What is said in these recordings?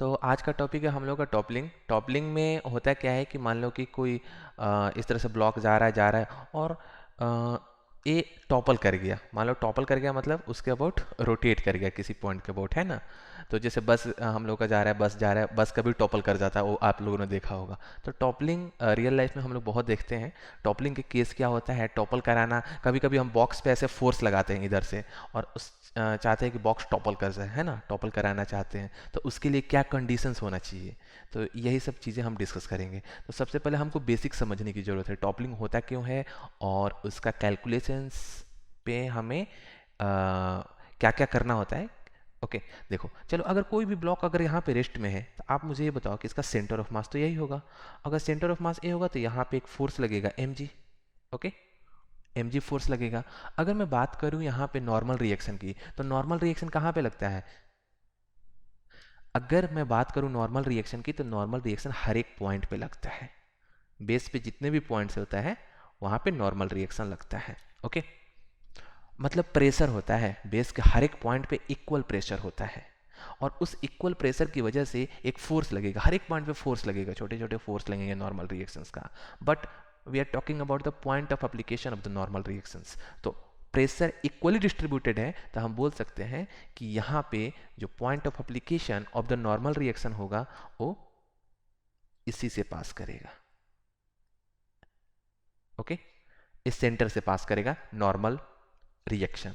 तो आज का टॉपिक है हम लोग का टॉपलिंग। टॉपलिंग में होता क्या है कि मान लो कि कोई इस तरह से ब्लॉक जा रहा है और अ, ए टॉपल कर गया। मान लो टॉपल कर गया मतलब उसके अबाउट रोटेट कर गया किसी पॉइंट के अबाउट, है ना। तो जैसे बस हम लोग का जा रहा है, बस जा रहा है, बस कभी टॉपल कर जाता है, वो आप लोगों ने देखा होगा। तो टॉपलिंग रियल लाइफ में हम लोग बहुत देखते हैं। टॉपलिंग के केस क्या होता है, टॉपल कराना, कभी कभी हम बॉक्स पे ऐसे फोर्स लगाते हैं इधर से और चाहते हैं कि बॉक्स टॉपल कर जाए, है ना, टॉपल कराना चाहते हैं। तो उसके लिए क्या कंडीशंस होना चाहिए, तो यही सब चीज़ें हम डिस्कस करेंगे। तो सबसे पहले हमको बेसिक समझने की ज़रूरत है, टॉपलिंग होता क्यों है और उसका कैलकुलेशंस पे हमें क्या क्या करना होता है। ओके, देखो चलो, अगर कोई भी ब्लॉक अगर यहाँ पे रेस्ट में है तो आप मुझे ये बताओ कि इसका सेंटर ऑफ मास तो यही होगा। अगर सेंटर ऑफ मास ए होगा तो यहाँ पे एक फोर्स लगेगा mg। ओके, mg फोर्स लगेगा। अगर मैं बात करूँ यहाँ पे नॉर्मल रिएक्शन की, तो नॉर्मल रिएक्शन कहाँ पे लगता है? अगर मैं बात करूँ नॉर्मल रिएक्शन की, तो नॉर्मल रिएक्शन हर एक पॉइंट पे लगता है। बेस पे जितने भी पॉइंट्स होता है वहाँ पे नॉर्मल रिएक्शन लगता है। ओके, मतलब प्रेशर होता है बेस के हर एक पॉइंट पे, इक्वल प्रेशर होता है और उस इक्वल प्रेशर की वजह से एक फोर्स लगेगा, हर एक पॉइंट पे फोर्स लगेगा, छोटे छोटे फोर्स लगेंगे नॉर्मल रिएक्शंस का। But we are talking about the point of application of the normal reactions. तो प्रेशर इक्वली डिस्ट्रीब्यूटेड है, तो हम बोल सकते हैं कि यहाँ पे जो point of application of the normal reaction होगा वो इसी से पास करेगा। ओके, इस सेंटर से पास करेगा नॉर्मल रिएक्शन।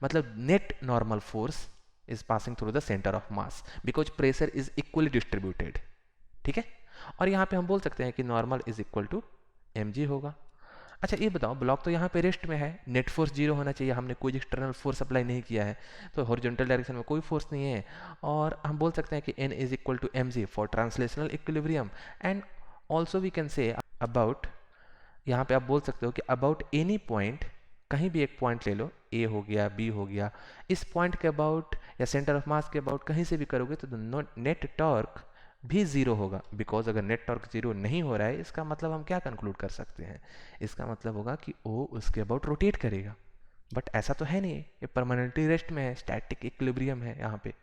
मतलब net normal force is passing through the centre of mass because pressure is equally distributed. ठीक है, और यहाँ पे हम बोल सकते हैं कि normal is equal to mg होगा। अच्छा ये बताओ, ब्लॉक तो यहाँ पे रेस्ट में है, नेट फोर्स जीरो होना चाहिए, हमने कोई एक्सटर्नल फोर्स अप्लाई नहीं किया है, तो हॉरिजॉन्टल डायरेक्शन में कोई फोर्स नहीं है। और हम बोल सकते हैं कि n is equal to mg for translational equilibrium. And also we can say about, यहाँ पे आप बोल सकते हो कि अबाउट एनी पॉइंट, कहीं भी एक पॉइंट ले लो, ए हो गया, बी हो गया, इस पॉइंट के अबाउट या सेंटर ऑफ मास के अबाउट कहीं से भी करोगे तो नेट टॉर्क भी जीरो होगा। बिकॉज अगर नेट टॉर्क जीरो नहीं हो रहा है, इसका मतलब हम क्या कंक्लूड कर सकते हैं, इसका मतलब होगा कि ओ उसके अबाउट रोटेट करेगा। बट ऐसा तो है नहीं, ये परमानेंटली रेस्ट में है, स्टैटिक इक्विलिब्रियम है यहाँ पे,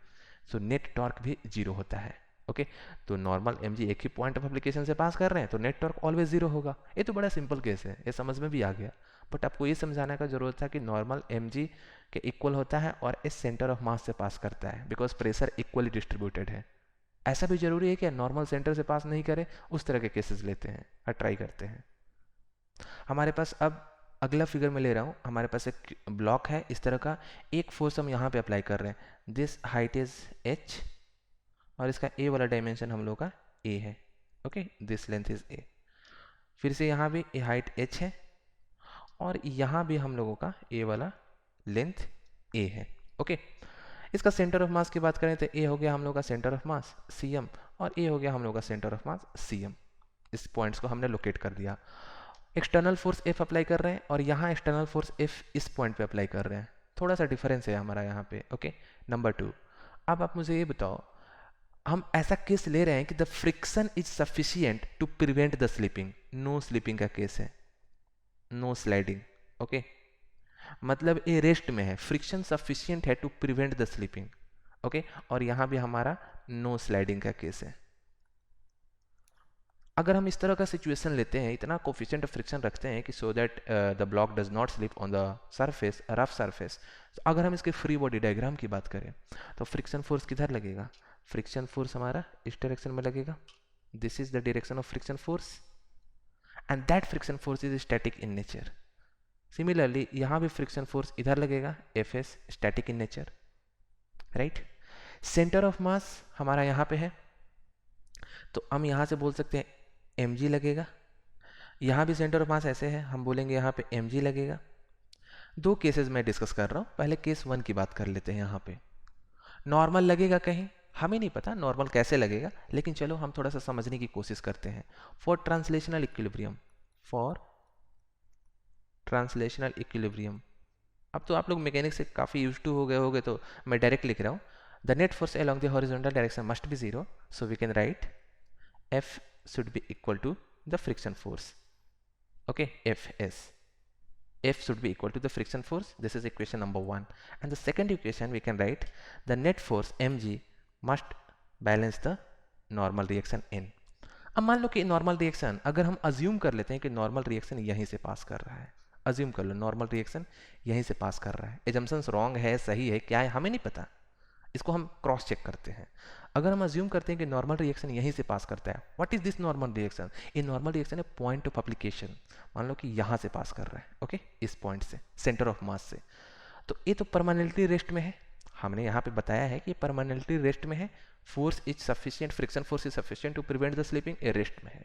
सो नेट टॉर्क भी जीरो होता है। ओके, तो नॉर्मल mg एक ही पॉइंट ऑफ एप्लीकेशन से पास कर रहे हैं तो नेट टॉर्क ऑलवेज जीरो होगा। ये तो बड़ा सिंपल केस है, ये समझ में भी आ गया। बट आपको ये समझाने का जरूरत था कि नॉर्मल mg के इक्वल होता है और इस सेंटर ऑफ मास से पास करता है बिकॉज प्रेशर इक्वली डिस्ट्रीब्यूटेड है। ऐसा भी जरूरी है कि नॉर्मल सेंटर से पास नहीं करे, उस तरह के केसेस लेते हैं और ट्राई करते हैं। हमारे पास अब अगला फिगर में ले रहा हूँ, हमारे पास एक ब्लॉक है इस तरह का, एक फोर्स हम यहाँ पे अप्लाई कर रहे हैं, दिस हाइट इज h और इसका a वाला डायमेंशन हम लोग का a है। Okay, this length is a। फिर से यहाँ भी a हाइट h है और यहाँ भी हम लोगों का a वाला लेंथ a है। ओके, इसका सेंटर ऑफ मास की बात करें तो a हो गया हम लोग का सेंटर ऑफ मास cm और a हो गया हम लोग का सेंटर ऑफ मास cm। इस पॉइंट्स को हमने लोकेट कर दिया। एक्सटर्नल फोर्स F अप्लाई कर रहे हैं और यहाँ एक्सटर्नल फोर्स F इस पॉइंट पे अप्लाई कर रहे हैं, थोड़ा सा डिफरेंस है हमारा यहाँ पे। ओके, नंबर 2, अब आप मुझे ये बताओ, हम ऐसा केस ले रहे हैं कि the friction is sufficient to prevent the slipping, no slipping का केस है, नो स्लाइडिंग। ओके, मतलब ये रेस्ट में है, फ्रिक्शन सफिशियंट है to prevent the slipping. Okay, और यहाँ भी हमारा नो स्लाइडिंग का केस है। अगर हम इस तरह का सिचुएशन लेते हैं, इतना कोफिशिएंट ऑफ फ्रिक्शन रखते हैं कि सो that the block does not slip on the surface, rough surface, तो अगर हम इसके फ्री बॉडी डायग्राम की बात करें तो फ्रिक्शन फोर्स किधर लगेगा? फ्रिक्शन फोर्स हमारा इस डायरेक्शन में लगेगा, this is the direction of friction force and that friction force is static in nature. Similarly यहाँ भी फ्रिक्शन फोर्स इधर लगेगा, F static in nature, right. Centre of मास हमारा यहाँ पे है, तो हम यहाँ से बोल सकते हैं mg लगेगा। यहाँ भी सेंटर ऑफ मास ऐसे है, हम बोलेंगे यहाँ पे mg लगेगा। दो केसेस मैं डिस्कस कर रहा हूँ, पहले केस 1 की बात कर लेते हैं। यहाँ पे नॉर्मल लगेगा कहीं, हमें नहीं पता नॉर्मल कैसे लगेगा, लेकिन चलो हम थोड़ा सा समझने की कोशिश करते हैं। For translational equilibrium, for translational equilibrium, अब तो आप लोग मैकेनिक्स से काफ़ी यूज टू हो गए होगे, तो मैं डायरेक्ट लिख रहा हूँ, the net force along the horizontal direction must be zero, so we can write F should be equal to the friction force. Okay, Fs. F should be equal to the friction force. This is equation number 1. And the second equation we can write the net force mg must balance the normal reaction n। अब मान लो कि normal reaction, अगर हम assume कर लेते हैं कि normal reaction यहीं से पास कर रहा है, अज्यूम कर लो नॉर्मल रिएक्शन यहीं से पास कर रहा है, एजम्पशंस रॉन्ग है सही है क्या है हमें नहीं पता, इसको हम क्रॉस चेक करते हैं। अगर हम अज्यूम करते हैं कि नॉर्मल रिएक्शन यहीं से पास करता है, what is this normal reaction? ये नॉर्मल रिएक्शन है पॉइंट ऑफ एप्लीकेशन, मान लो कि यहाँ से पास कर रहा है, ओके, इस पॉइंट से, सेंटर ऑफ मास से। तो ये तो परमानेंटली रेस्ट में है, हमने यहाँ पे बताया है कि परमानेंटली रेस्ट में है, force is sufficient, friction force is sufficient to prevent the slipping, ये रेस्ट में है।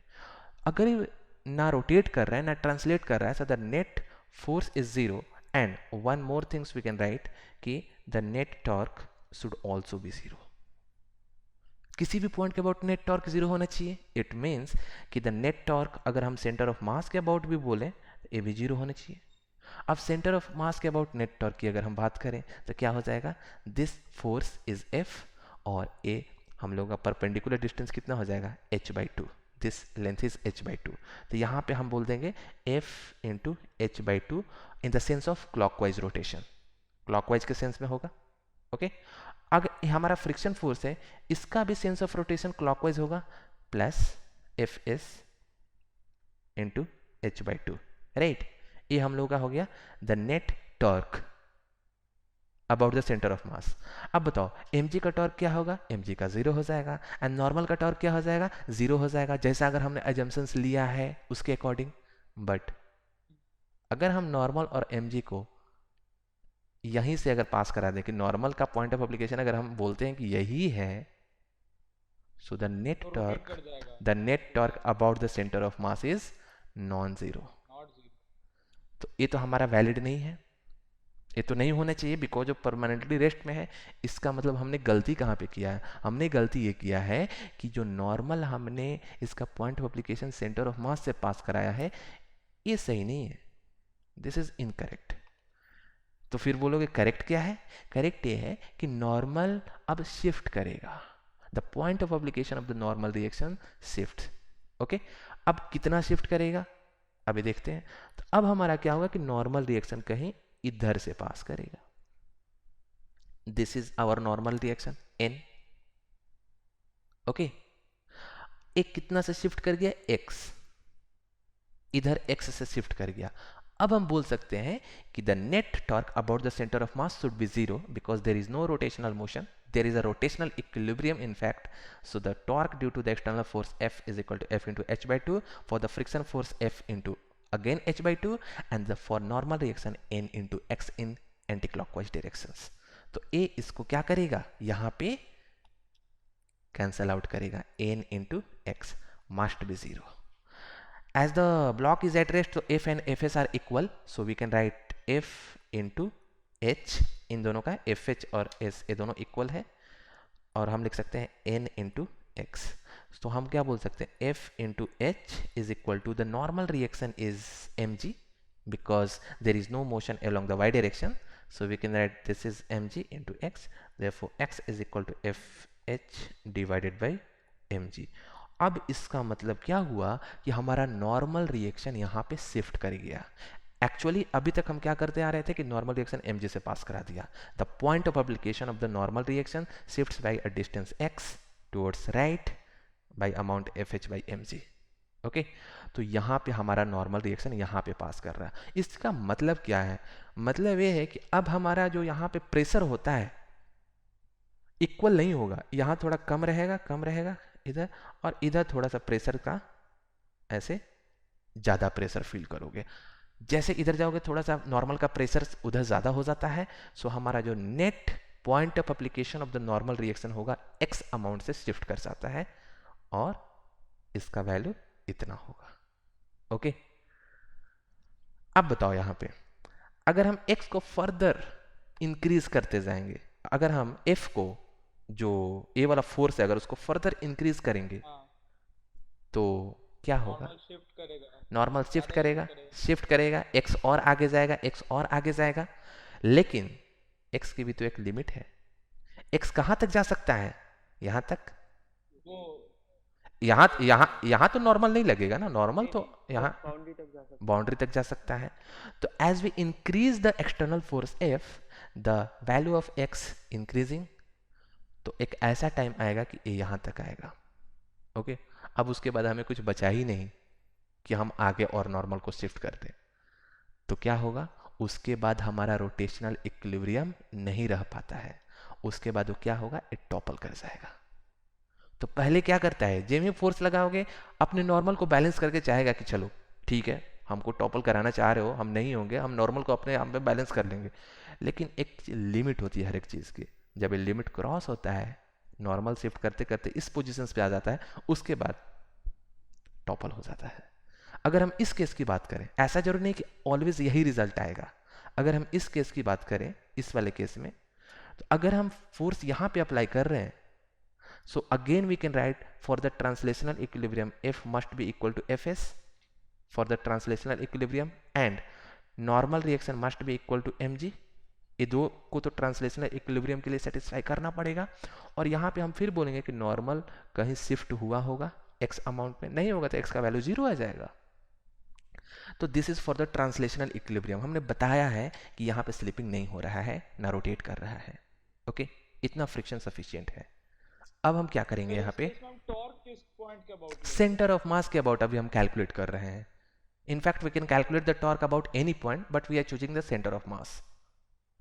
अगर ये ना रोटेट कर रहा है ना ट्रांसलेट कर रहा है, so the net force is zero, and one more things we can write कि the net torque should also be zero. किसी भी पॉइंट के अबाउट नेट टॉर्क जीरो होना चाहिए। इट मीन्स कि द नेट टॉर्क अगर हम सेंटर ऑफ मास के अबाउट भी बोलें तो ये भी जीरो होना चाहिए। अब सेंटर ऑफ मास के अबाउट नेट टॉर्क की अगर हम बात करें तो क्या हो जाएगा, दिस फोर्स इज एफ और ए हम लोग का परपेंडिकुलर डिस्टेंस कितना हो जाएगा, h/2, this length is h/2। तो यहाँ पे हम बोल देंगे f into h/2 in the sense of clockwise rotation, clockwise के सेंस में होगा, ओके। अगर हमारा फ्रिक्शन फोर्स है इसका भी सेंस ऑफ रोटेशन क्लॉकवाइज होगा, plus F S into h/2, right. ये हम लोग का हो गया the net torque about the centre of मास। अब बताओ mg का टॉर्क क्या होगा, mg का जीरो हो जाएगा, एंड नॉर्मल का टॉर्क क्या हो जाएगा, जीरो हो जाएगा, जैसा अगर हमने एजम्पशंस लिया है उसके अकॉर्डिंग। बट अगर हम नॉर्मल और mg को यहीं से अगर पास करा दें कि नॉर्मल का पॉइंट ऑफ एप्लीकेशन अगर हम बोलते हैं कि यही है, so the net torque about the centre of mass is non zero. तो ये तो हमारा वैलिड नहीं है, ये तो नहीं होना चाहिए, बिकॉज ऑफ परमानेंटली रेस्ट में है। इसका मतलब हमने गलती कहाँ पे किया है, हमने गलती ये किया है कि जो नॉर्मल हमने इसका point of application centre of मास से पास कराया है ये सही नहीं है, दिस इज इनकरेक्ट। तो फिर बोलोगे करेक्ट क्या है, करेक्ट ये है कि नॉर्मल अब शिफ्ट करेगा, the point of application of the normal reaction shift, okay. अब कितना शिफ्ट करेगा अभी देखते हैं। तो अब हमारा क्या होगा कि नॉर्मल रिएक्शन कहीं इधर से पास करेगा, this is our normal reaction n, okay. एक कितना से शिफ्ट कर गया, x, इधर x से शिफ्ट कर गया। अब हम बोल सकते हैं कि the net torque about the centre of mass should be zero because there is no rotational motion, there is a rotational equilibrium in fact, so the torque due to the external force F is equal to F into h/2, for the friction force F into again h/2, and the for normal reaction N into x in anti-clockwise directions। तो A इसको क्या करेगा, यहाँ पे cancel out करेगा, N into x must be zero। As the block is at rest, so F and Fs are equal, so we can write F into h, इन दोनों का FH और S ये दोनों इक्वल है, और हम लिख सकते हैं N इंटू एक्स। तो हम क्या बोल सकते हैं, F into H is equal to the normal reaction is mg because there is no motion along the y direction, so we can write this is mg into x, therefore x is equal to fh divided by mg। अब इसका मतलब क्या हुआ कि हमारा normal reaction यहाँ पे shift कर गया। एक्चुअली अभी तक हम क्या करते आ रहे थे कि नॉर्मल रिएक्शन mg से पास करा दिया, the point of application of the normal reaction shifts by a distance x towards right by amount fh by mg, okay. तो यहाँ पे हमारा नॉर्मल रिएक्शन यहाँ पे पास कर रहा है। इसका मतलब क्या है, मतलब ये है कि अब हमारा जो यहाँ पे प्रेशर होता है इक्वल नहीं होगा, यहाँ थोड़ा कम रहेगा इधर, और इधर थोड़ा सा प्रेशर का ऐसे ज़्यादा प्रेशर फील करोगे। जैसे इधर जाओगे थोड़ा सा नॉर्मल का प्रेशर उधर ज़्यादा हो जाता है, सो हमारा जो net point of application of the normal reaction होगा x अमाउंट से शिफ्ट कर जाता है, और इसका वैल्यू इतना होगा, ओके। अब बताओ यहाँ पे अगर हम x को फर्दर इंक्रीज करते जाएंगे, अगर हम f को जो a वाला फोर्स है अगर उसको फर्दर इंक्रीज करेंगे तो क्या होगा, नॉर्मल शिफ्ट करेगा, x और आगे जाएगा, x और आगे जाएगा, लेकिन x की भी तो एक लिमिट है। x कहाँ तक जा सकता है, यहाँ तक, यहाँ तो नॉर्मल नहीं लगेगा ना, नॉर्मल तो यहाँ बाउंड्री तक जा सकता है। तो as we increase the external force F, the value of x increasing, तो एक ऐसा टाइम आएगा कि ये यहाँ तक आएगा। ओके, अब उसके बाद हमें कुछ बचा ही नहीं कि हम आगे और नॉर्मल को शिफ्ट कर दें। तो क्या होगा, उसके बाद हमारा रोटेशनल इक्विलिब्रियम नहीं रह पाता है। उसके बाद वो क्या होगा, इट टॉपल कर जाएगा। तो पहले क्या करता है, जब ही फोर्स लगाओगे अपने नॉर्मल को बैलेंस करके चाहेगा कि चलो ठीक है, हमको टॉपल कराना चाह रहे हो, हम नहीं होंगे, हम नॉर्मल को अपने आप में बैलेंस कर लेंगे। लेकिन एक लिमिट होती है हर एक चीज़ की। जब ये लिमिट क्रॉस होता है, नॉर्मल शिफ्ट करते करते इस पोजीशन पे आ जाता है, उसके बाद टॉपल हो जाता है। अगर हम इस केस की बात करें, ऐसा जरूरी नहीं कि ऑलवेज यही रिजल्ट आएगा। अगर हम इस केस की बात करें, इस वाले केस में, तो अगर हम फोर्स यहां पे अप्लाई कर रहे हैं, so again we can write for the translational equilibrium F must be equal to Fs for the translational equilibrium and normal reaction must be equal to mg। ये दो को तो ट्रांसलेशनल इक्विलिब्रियम के लिए सेटिस्फाई करना पड़ेगा। और यहाँ पे हम फिर बोलेंगे कि नॉर्मल कहीं शिफ्ट हुआ होगा x अमाउंट में, नहीं होगा तो x का वैल्यू 0 आ जाएगा। तो this is for the translational equilibrium. हमने बताया है कि यहाँ पे स्लिपिंग नहीं हो रहा है, ना रोटेट कर रहा है। ओके, इतना फ्रिक्शन सफिशियंट है। अब हम क्या करेंगे, यहाँ पे टॉर्क किस पॉइंट के अबाउट लेंगे? सेंटर ऑफ मास के अबाउट अभी हम कैलकुलेट कर रहे हैं। In fact we can calculate the torque about any point, but we are choosing the centre of mass.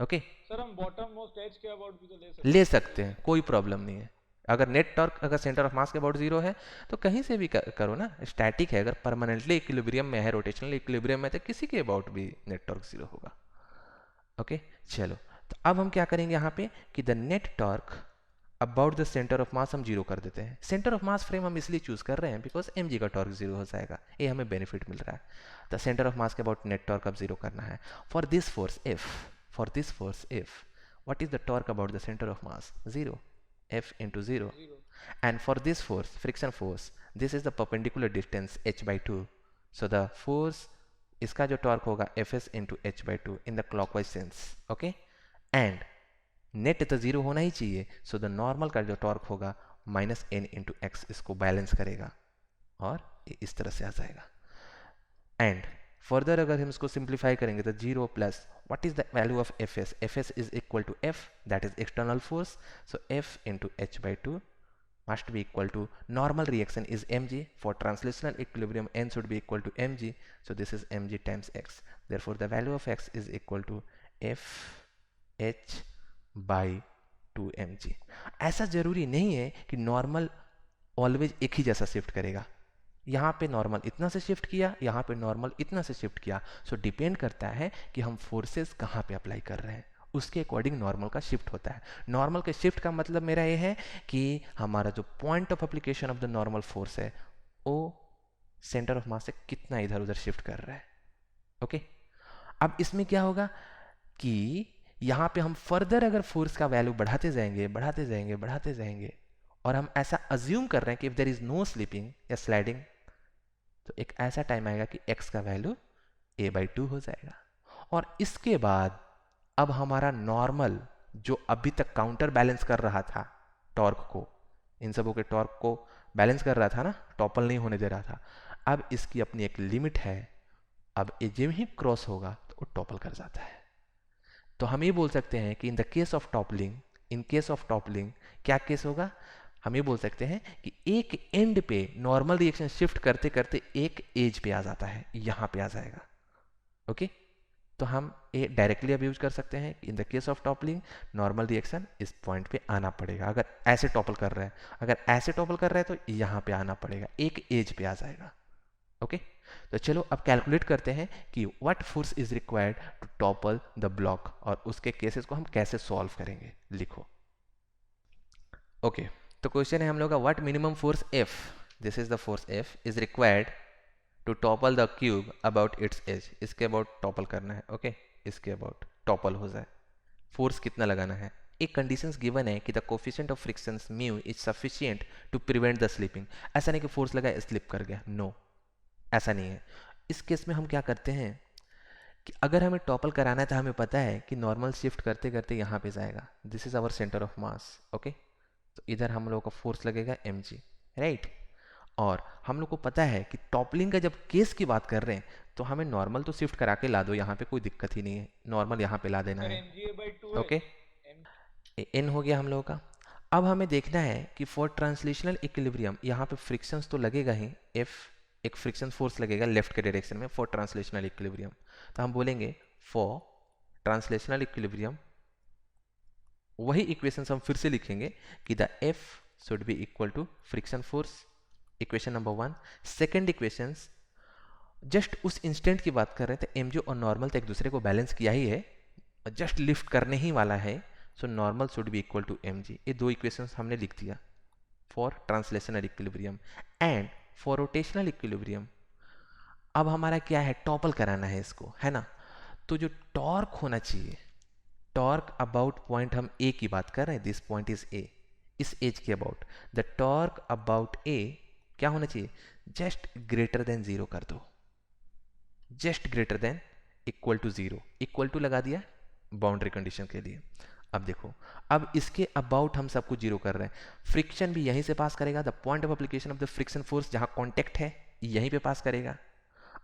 Okay, sir हम बॉटम मोस्ट एज के अबाउट भी तो ले ले सकते हैं, सकते हैं, कोई प्रॉब्लम नहीं है। अगर नेट टॉर्क अगर सेंटर ऑफ मास के अबाउट 0 है तो कहीं से भी करो ना, स्टैटिक है। अगर परमानेंटली इक्विलिब्रियम में है, रोटेशनल इक्विलिब्रियम में, तो किसी के अबाउट भी नेट टॉर्क 0 होगा। ओके, चलो, तो अब हम क्या करेंगे यहाँ पे कि the net torque about the centre of मास हम 0 कर देते हैं। सेंटर ऑफ मास फ्रेम हम इसलिए चूज कर रहे हैं बिकॉज एम का टॉर्क 0 हो जाएगा, ये हमें बेनिफिट मिल रहा है। द सेंटर ऑफ मास के अबाउट नेट टॉर्क अब 0 करना है। For this force F what is the torque about the center of mass? 0, F into 0. And for this force, friction force, this is the perpendicular distance h by 2. So the force, इसका जो torque होगा Fs into h by 2 in the clockwise sense. Okay? And net तो 0 होना ही चाहिए, so the normal का जो torque होगा माइनस एन इंटू एक्स इसको बैलेंस करेगा और इस तरह से आ जाएगा। एंड फर्दर अगर हम इसको सिंप्लीफाई करेंगे तो 0 plus what is the value of Fs? Fs is equal to F, that is external force. So F into h by 2 must be equal to normal reaction is mg. For translational equilibrium, n should be equal to mg. So this is mg times x. Therefore, the value of x is equal to F h by 2mg। ऐसा जरूरी नहीं है कि normal always एक ही जैसा shift करेगा। यहाँ पे नॉर्मल इतना से शिफ्ट किया, यहाँ पे नॉर्मल इतना से शिफ्ट किया। सो डिपेंड करता है कि हम फोर्सेस कहाँ पे अप्लाई कर रहे हैं, उसके अकॉर्डिंग नॉर्मल का शिफ्ट होता है। नॉर्मल के शिफ्ट का मतलब मेरा ये है कि हमारा जो point of application of the normal force है वो सेंटर ऑफ मास से कितना इधर उधर शिफ्ट कर रहा है। ओके, अब इसमें क्या होगा कि यहाँ पे हम फर्दर अगर फोर्स का वैल्यू बढ़ाते जाएंगे बढ़ाते जाएंगे बढ़ाते जाएंगे और हम ऐसा अज्यूम कर रहे हैं कि if there is no slipping या स्लाइडिंग, तो एक ऐसा टाइम आएगा कि x का वैल्यू a/2 हो जाएगा। और इसके बाद अब हमारा नॉर्मल जो अभी तक काउंटर बैलेंस कर रहा था टॉर्क को, इन सबों के टॉर्क को बैलेंस कर रहा था ना, टॉपल नहीं होने दे रहा था, अब इसकी अपनी एक लिमिट है। अब ये जब ही क्रॉस होगा तो वो टॉपल कर जाता है। तो हम ये बोल सकते हैं कि in the case of toppling, in case of toppling क्या केस होगा, हम ये बोल सकते हैं कि एक एंड पे नॉर्मल रिएक्शन शिफ्ट करते करते एक एज पे आ जाता है, यहां पे आ जाएगा। ओके, तो हम ये डायरेक्टली अब यूज कर सकते हैं in the case of toppling normal reaction इस पॉइंट पे आना पड़ेगा। अगर ऐसे टॉपल कर रहे हैं, अगर ऐसे टॉपल कर रहे हैं तो यहां पे आना पड़ेगा, एक एज पे आ जाएगा। ओके, तो चलो अब कैलकुलेट करते हैं कि what force is required to topple the block और उसके केसेस को हम कैसे सॉल्व करेंगे। लिखो। ओके, तो क्वेश्चन है हम लोग का what minimum force F, this is the force F is required to topple the cube about its edge. इसके अबाउट टॉपल करना है। ओके, इसके अबाउट टॉपल हो जाए, फोर्स कितना लगाना है। एक कंडीशंस गिवन है कि the coefficient of frictions mu is sufficient to prevent the slipping. ऐसा नहीं कि फोर्स लगा स्लिप कर गया, नो, ऐसा नहीं है। इस केस में हम क्या करते हैं कि अगर हमें टॉपल कराना है तो हमें पता है कि नॉर्मल शिफ्ट करते करते यहाँ पे जाएगा, this is our centre of mass. Okay, तो इधर हम लोग का फोर्स लगेगा mg, राइट। और हम लोग को पता है कि टॉपलिंग का जब केस की बात कर रहे हैं तो हमें नॉर्मल तो शिफ्ट करा के ला दो, यहाँ पे कोई दिक्कत ही नहीं है, नॉर्मल यहाँ पे ला देना है। ओके, n हो गया हम लोगों का। अब हमें देखना है कि फॉर ट्रांसलेशनल इक्विलिब्रियम यहाँ पे फ्रिक्शंस तो लगेगा ही, एफ एक फ्रिक्शन फोर्स लगेगा लेफ्ट के डायरेक्शन में फॉर ट्रांसलेशनल इक्विलिब्रियम। तो हम बोलेंगे फॉर ट्रांसलेशनल इक्विलिब्रियम, वही इक्वेशंस हम फिर से लिखेंगे कि the F should be equal to friction force, equation number 1। Second equations just उस इंस्टेंट की बात कर रहे थे, एम और नॉर्मल तो एक दूसरे को बैलेंस किया ही है, जस्ट लिफ्ट करने ही वाला है, so normal should be equal to M G. ये दो इक्वेशंस हमने लिख दिया for translational equilibrium. And for rotational equilibrium अब हमारा क्या है, टॉपल कराना है इसको, है ना। तो जो टॉर्क होना चाहिए, टॉर्क अबाउट पॉइंट, हम ए की बात कर रहे हैं, दिस पॉइंट इज ए, इस एज के about, the torque about A क्या होना चाहिए, जस्ट ग्रेटर देन जीरो कर दो, just greater than equal to zero, equal to लगा दिया बाउंड्री कंडीशन के लिए। अब देखो, अब इसके अबाउट हम सब कुछ जीरो कर रहे हैं, फ्रिक्शन भी यहीं से पास करेगा, the point of application of the friction force जहां कांटेक्ट है यहीं पे पास करेगा।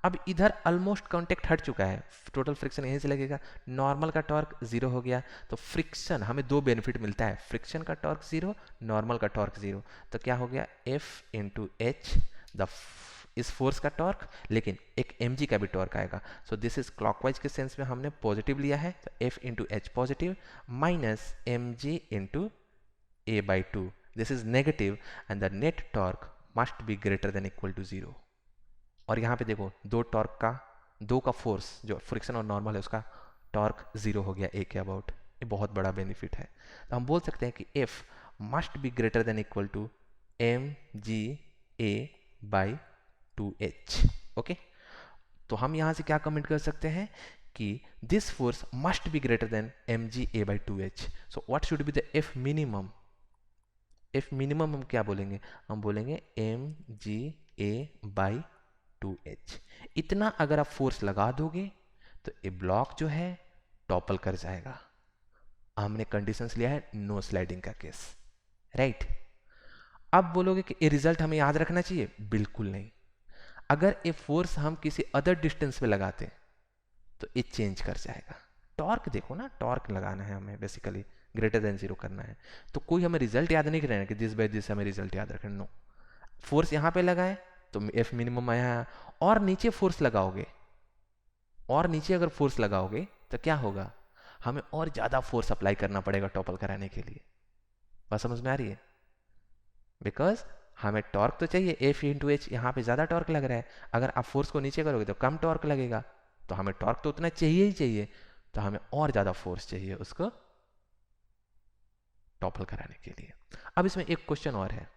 अब इधर ऑलमोस्ट कांटेक्ट हट चुका है, टोटल फ्रिक्शन यहीं से लगेगा, नॉर्मल का टॉर्क जीरो हो गया। तो फ्रिक्शन हमें दो बेनिफिट मिलता है, फ्रिक्शन का टॉर्क जीरो, नॉर्मल का टॉर्क जीरो। तो क्या हो गया, एफ इंटू एच, द इस फोर्स का टॉर्क, लेकिन एक एम का भी टॉर्क आएगा। सो दिस इज क्लॉकवाइज के सेंस में हमने पॉजिटिव लिया है, तो F into H positive minus M G into A by two, this is negative, and the net torque must be greater than equal to zero. और यहाँ पे देखो, दो का फोर्स जो फ्रिक्शन और नॉर्मल है उसका टॉर्क जीरो हो गया ए के अबाउट, ये बहुत बड़ा बेनिफिट है। तो हम बोल सकते हैं कि F must be greater than equal to M G A by two H. Okay, तो हम यहाँ से क्या कमेंट कर सकते हैं कि this force must be greater than M G A by two H. So what should be the F minimum, F minimum हम क्या बोलेंगे, हम बोलेंगे M G A by two H. इतना अगर आप फोर्स लगा दोगे तो ये ब्लॉक जो है टॉपल कर जाएगा। हमने कंडीशंस लिया है नो स्लाइडिंग का केस, राइट। अब बोलोगे कि ये रिजल्ट हमें याद रखना चाहिए, बिल्कुल नहीं। अगर ये फोर्स हम किसी अदर डिस्टेंस पे लगाते तो ये चेंज कर जाएगा। टॉर्क देखो ना, टॉर्क लगाना है हमें, बेसिकली ग्रेटर देन जीरो करना है, तो कोई हमें रिजल्ट याद नहीं करना है कि दिस बाय दिस हमें रिजल्ट याद रखना, नो। फोर्स यहाँ पे लगाए तो एफ मिनिमम आया, और नीचे फोर्स लगाओगे, और नीचे अगर फोर्स लगाओगे तो क्या होगा, हमें और ज्यादा फोर्स अप्लाई करना पड़ेगा टॉपल कराने के लिए। बात समझ में आ रही है, बिकॉज हमें टॉर्क तो चाहिए, एफ इंटू एच, यहाँ पे ज्यादा टॉर्क लग रहा है, अगर आप फोर्स को नीचे करोगे तो कम टॉर्क लगेगा, तो हमें टॉर्क तो उतना चाहिए ही चाहिए, तो हमें और ज्यादा फोर्स चाहिए उसको टॉपल कराने के लिए। अब इसमें एक क्वेश्चन और है,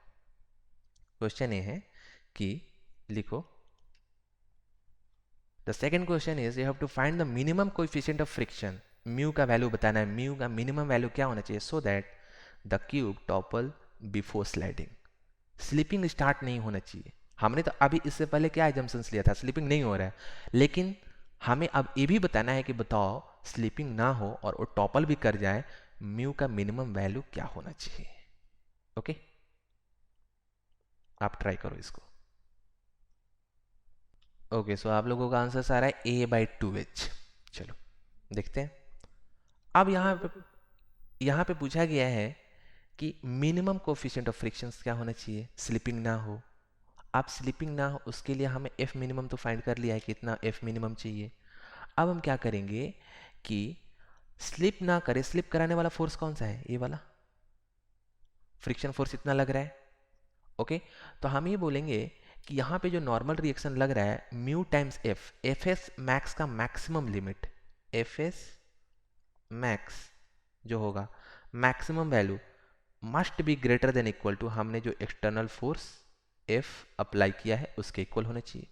क्वेश्चन ये है कि लिखो, the second question is you have to find the minimum coefficient of friction, mu का वैल्यू बताना है, म्यू का मिनिमम वैल्यू क्या होना चाहिए, so that the cube topple before sliding, slipping start नहीं होना चाहिए। हमने तो अभी इससे पहले क्या एजम्पशंस लिया था, स्लिपिंग नहीं हो रहा है, लेकिन हमें अब ये भी बताना है कि बताओ स्लिपिंग ना हो और वो टॉपल भी कर जाए, म्यू का मिनिमम वैल्यू क्या होना चाहिए। ओके, आप ट्राई करो इसको। ओके, सो आप लोगों का आंसर आ रहा है ए बाई टू एच। चलो देखते हैं। अब यहाँ पे पूछा गया है कि मिनिमम कोफिशिएंट ऑफ फ्रिक्शंस क्या होना चाहिए, स्लिपिंग ना हो। अब स्लिपिंग ना हो उसके लिए हमें एफ मिनिमम तो फाइंड कर लिया है कि इतना एफ मिनिमम चाहिए। अब हम क्या करेंगे कि स्लिप ना करे, स्लिप कराने वाला फोर्स कौन सा है, ये वाला फ्रिक्शन फोर्स इतना लग रहा है। ओके, तो हम ये बोलेंगे कि यहाँ पे जो नॉर्मल रिएक्शन लग रहा है mu times F, F s max का maximum limit, F s max जो होगा maximum value must be greater than equal to, हमने जो एक्सटर्नल फोर्स एफ अप्लाई किया है उसके इक्वल होना चाहिए,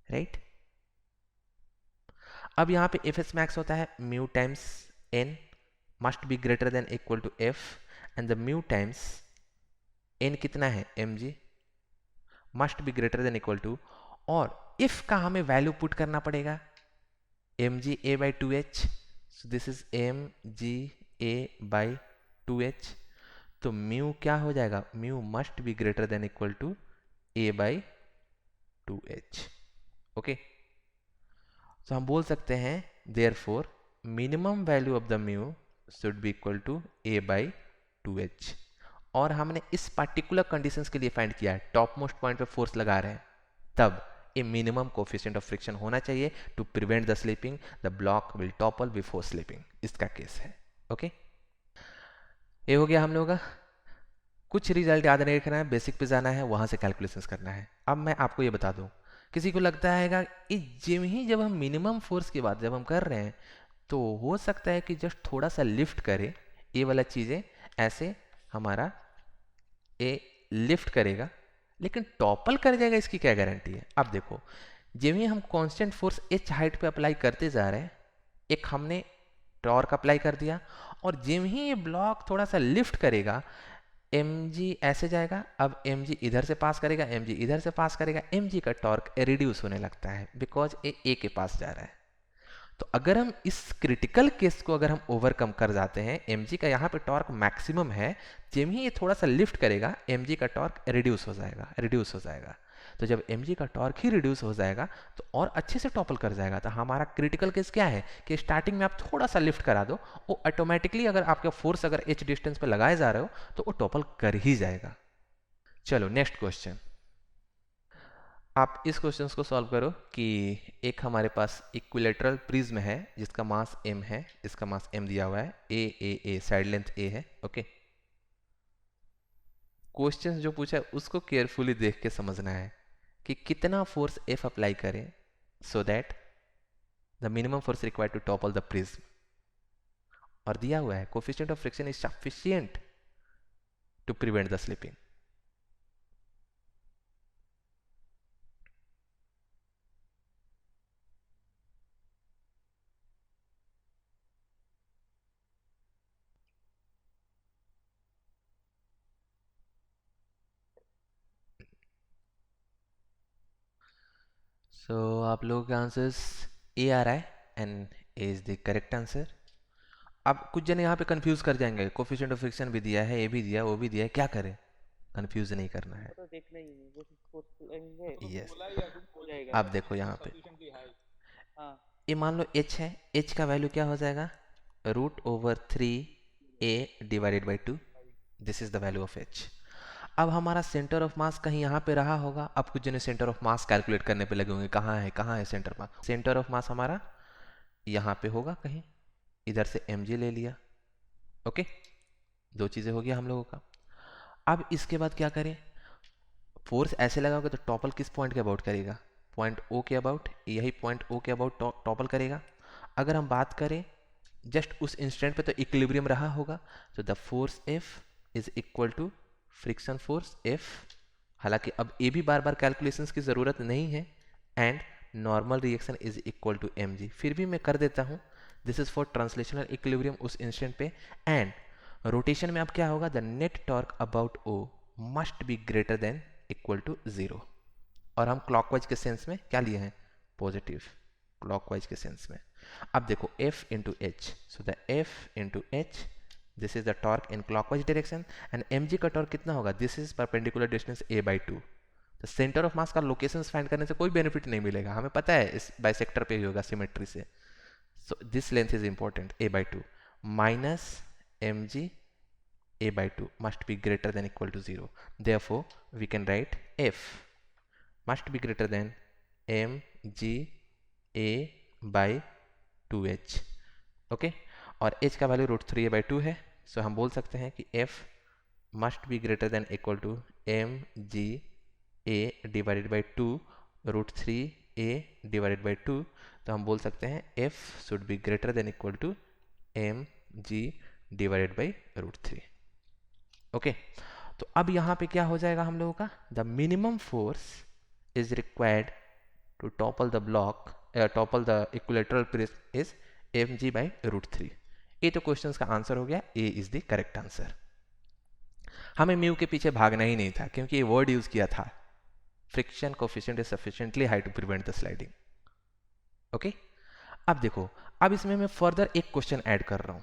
राइट। अब यहाँ पे एफ एस मैक्स होता है mu times N must be greater than equal to F, and the mu times N कितना है M G must be greater than equal to, और इफ का हमें वैल्यू पुट करना पड़ेगा M G A by two H, so this is M G A by two H, तो mu क्या हो जाएगा, mu must be greater than equal to A by two H. Okay, तो हम बोल सकते हैं therefore minimum value of the mu should be equal to A by two H. और हमने इस पार्टिकुलर कंडीशंस के लिए फाइंड किया है, टॉप मोस्ट पॉइंट पे फोर्स लगा रहे हैं, तब a minimum coefficient of friction होना चाहिए to prevent the slipping, the block will topple before slipping, इसका केस है। ओके, ये हो गया हम लोगों का। कुछ रिजल्ट याद नहीं रखना है, बेसिक पे जाना है, वहां से कैलकुलेशंस करना है। अब मैं आपको ये बता दूं, किसी को लगता है कि जब हम मिनिमम फोर्स की बात जब हम कर रहे हैं तो हो सकता है कि जस्ट थोड़ा सा लिफ्ट करे, ये वाला चीज़ें ऐसे हमारा ए लिफ्ट करेगा, लेकिन टॉपल कर जाएगा इसकी क्या गारंटी है। अब देखो, जब ही हम कांस्टेंट फोर्स एच हाइट पे अप्लाई करते जा रहे हैं, एक हमने टॉर्क अप्लाई कर दिया, और जब ही ये ब्लॉक थोड़ा सा लिफ्ट करेगा, mg ऐसे जाएगा, अब mg इधर से पास करेगा, mg इधर से पास करेगा, mg का टॉर्क रिड्यूस होने लगता है बिकॉज ए के पास जा रहा है। तो अगर हम इस क्रिटिकल केस को अगर हम ओवरकम कर जाते हैं, mg का यहाँ पे टॉर्क मैक्सिमम है, जब ही ये थोड़ा सा लिफ्ट करेगा mg का टॉर्क रिड्यूस हो जाएगा। तो जब mg का टॉर्क ही रिड्यूस हो जाएगा तो और अच्छे से टॉपल कर जाएगा। तो हमारा क्रिटिकल केस क्या है कि स्टार्टिंग में आप थोड़ा सा लिफ्ट करा दो, वो ऑटोमेटिकली अगर आपका फोर्स अगर h डिस्टेंस पे लगाए जा रहे हो तो वो टॉपल कर ही जाएगा। चलो नेक्स्ट क्वेश्चन, आप इस क्वेश्चन को सॉल्व करो कि एक हमारे पास इक्विलेटरल प्रिज्म है जिसका मास m है, इसका मास m दिया हुआ है, ए साइड लेंथ a है। ओके, क्वेश्चन जो पूछा है उसको केयरफुली देख के समझना है कि कितना फोर्स F अप्लाई करें so that the minimum force required to topple the prism, और दिया हुआ है coefficient of friction is sufficient to prevent the slipping. So आप लोगों का आंसर्स ए आ रहा है and A is the correct answer. अब कुछ जने यहाँ पे कंफ्यूज कर जाएंगे, कोफिशिएंट ऑफ फ्रिक्शन भी दिया है, ए भी दिया है, वो भी दिया है, क्या करें? कंफ्यूज नहीं करना है। वो तो देखना ही नहीं, वो फोर्स लेंगे तो यस, बोला ही अभी हो कोई जाएगा। आप देखो यहाँ पे, सफिशिएंटली हाई। हाँ, ये मान लो h है, h का वैल्यू क्या हो जाएगा, √3a/2, this is the value of h। अब हमारा सेंटर ऑफ मास कहीं यहाँ पे रहा होगा। अब कुछ जने सेंटर ऑफ मास कैलकुलेट करने पे लगे होंगे, कहाँ है सेंटर मास, सेंटर ऑफ मास हमारा यहाँ पे होगा कहीं, इधर से mg ले लिया। ओके, दो चीज़ें हो गया हम लोगों का। अब इसके बाद क्या करें, फोर्स ऐसे लगाओगे तो टॉपल किस पॉइंट के अबाउट करेगा, पॉइंट ओ के अबाउट, यही पॉइंट ओ के अबाउट टॉपल करेगा। अगर हम बात करें जस्ट उस इंस्टेंट पे तो इक्विलिब्रियम रहा होगा, तो the force F is equal to friction force F। हालांकि अब ये भी बार बार कैलकुलेशंस की ज़रूरत नहीं है, and normal reaction is equal to mg, फिर भी मैं कर देता हूँ, this is for translational equilibrium उस इंस्टेंट पे। एंड रोटेशन में अब क्या होगा, the net torque about O must be greater than equal to 0। और हम क्लॉकवाइज के सेंस में क्या लिए हैं, पॉजिटिव, क्लॉकवाइज के सेंस में। अब देखो F into H, so the F into H, this is the torque in clockwise direction, and mg का टॉर्क कितना होगा, this is perpendicular distance a/2। तो सेंटर ऑफ मास का लोकेशन फाइंड करने से कोई बेनिफिट नहीं मिलेगा, हमें पता है इस बाइसेक्टर पे ही होगा सिमेट्री से। So this length is important, a/2 minus mg a/2 must be greater than equal to 0. Therefore, we can write F must be greater than mg a by 2h. Okay, और h का value √3a/2 है, सो हम बोल सकते हैं कि F must be greater than equal to mg a divided by 2 √3a divided by 2। तो हम बोल सकते हैं F should be greater than equal to mg divided by √3। Okay, तो अब यहाँ पे क्या हो जाएगा हम लोगों का, the minimum force is required to topple the block, topple the equilateral prism is mg/√3। ये तो क्वेश्चंस का आंसर हो गया, A is the correct answer. हमें म्यू के पीछे भागना ही नहीं था, क्योंकि ये वर्ड यूज किया था, friction coefficient is sufficiently high to prevent the sliding. Okay, अब देखो, अब इसमें मैं फर्दर एक क्वेश्चन ऐड कर रहा हूं।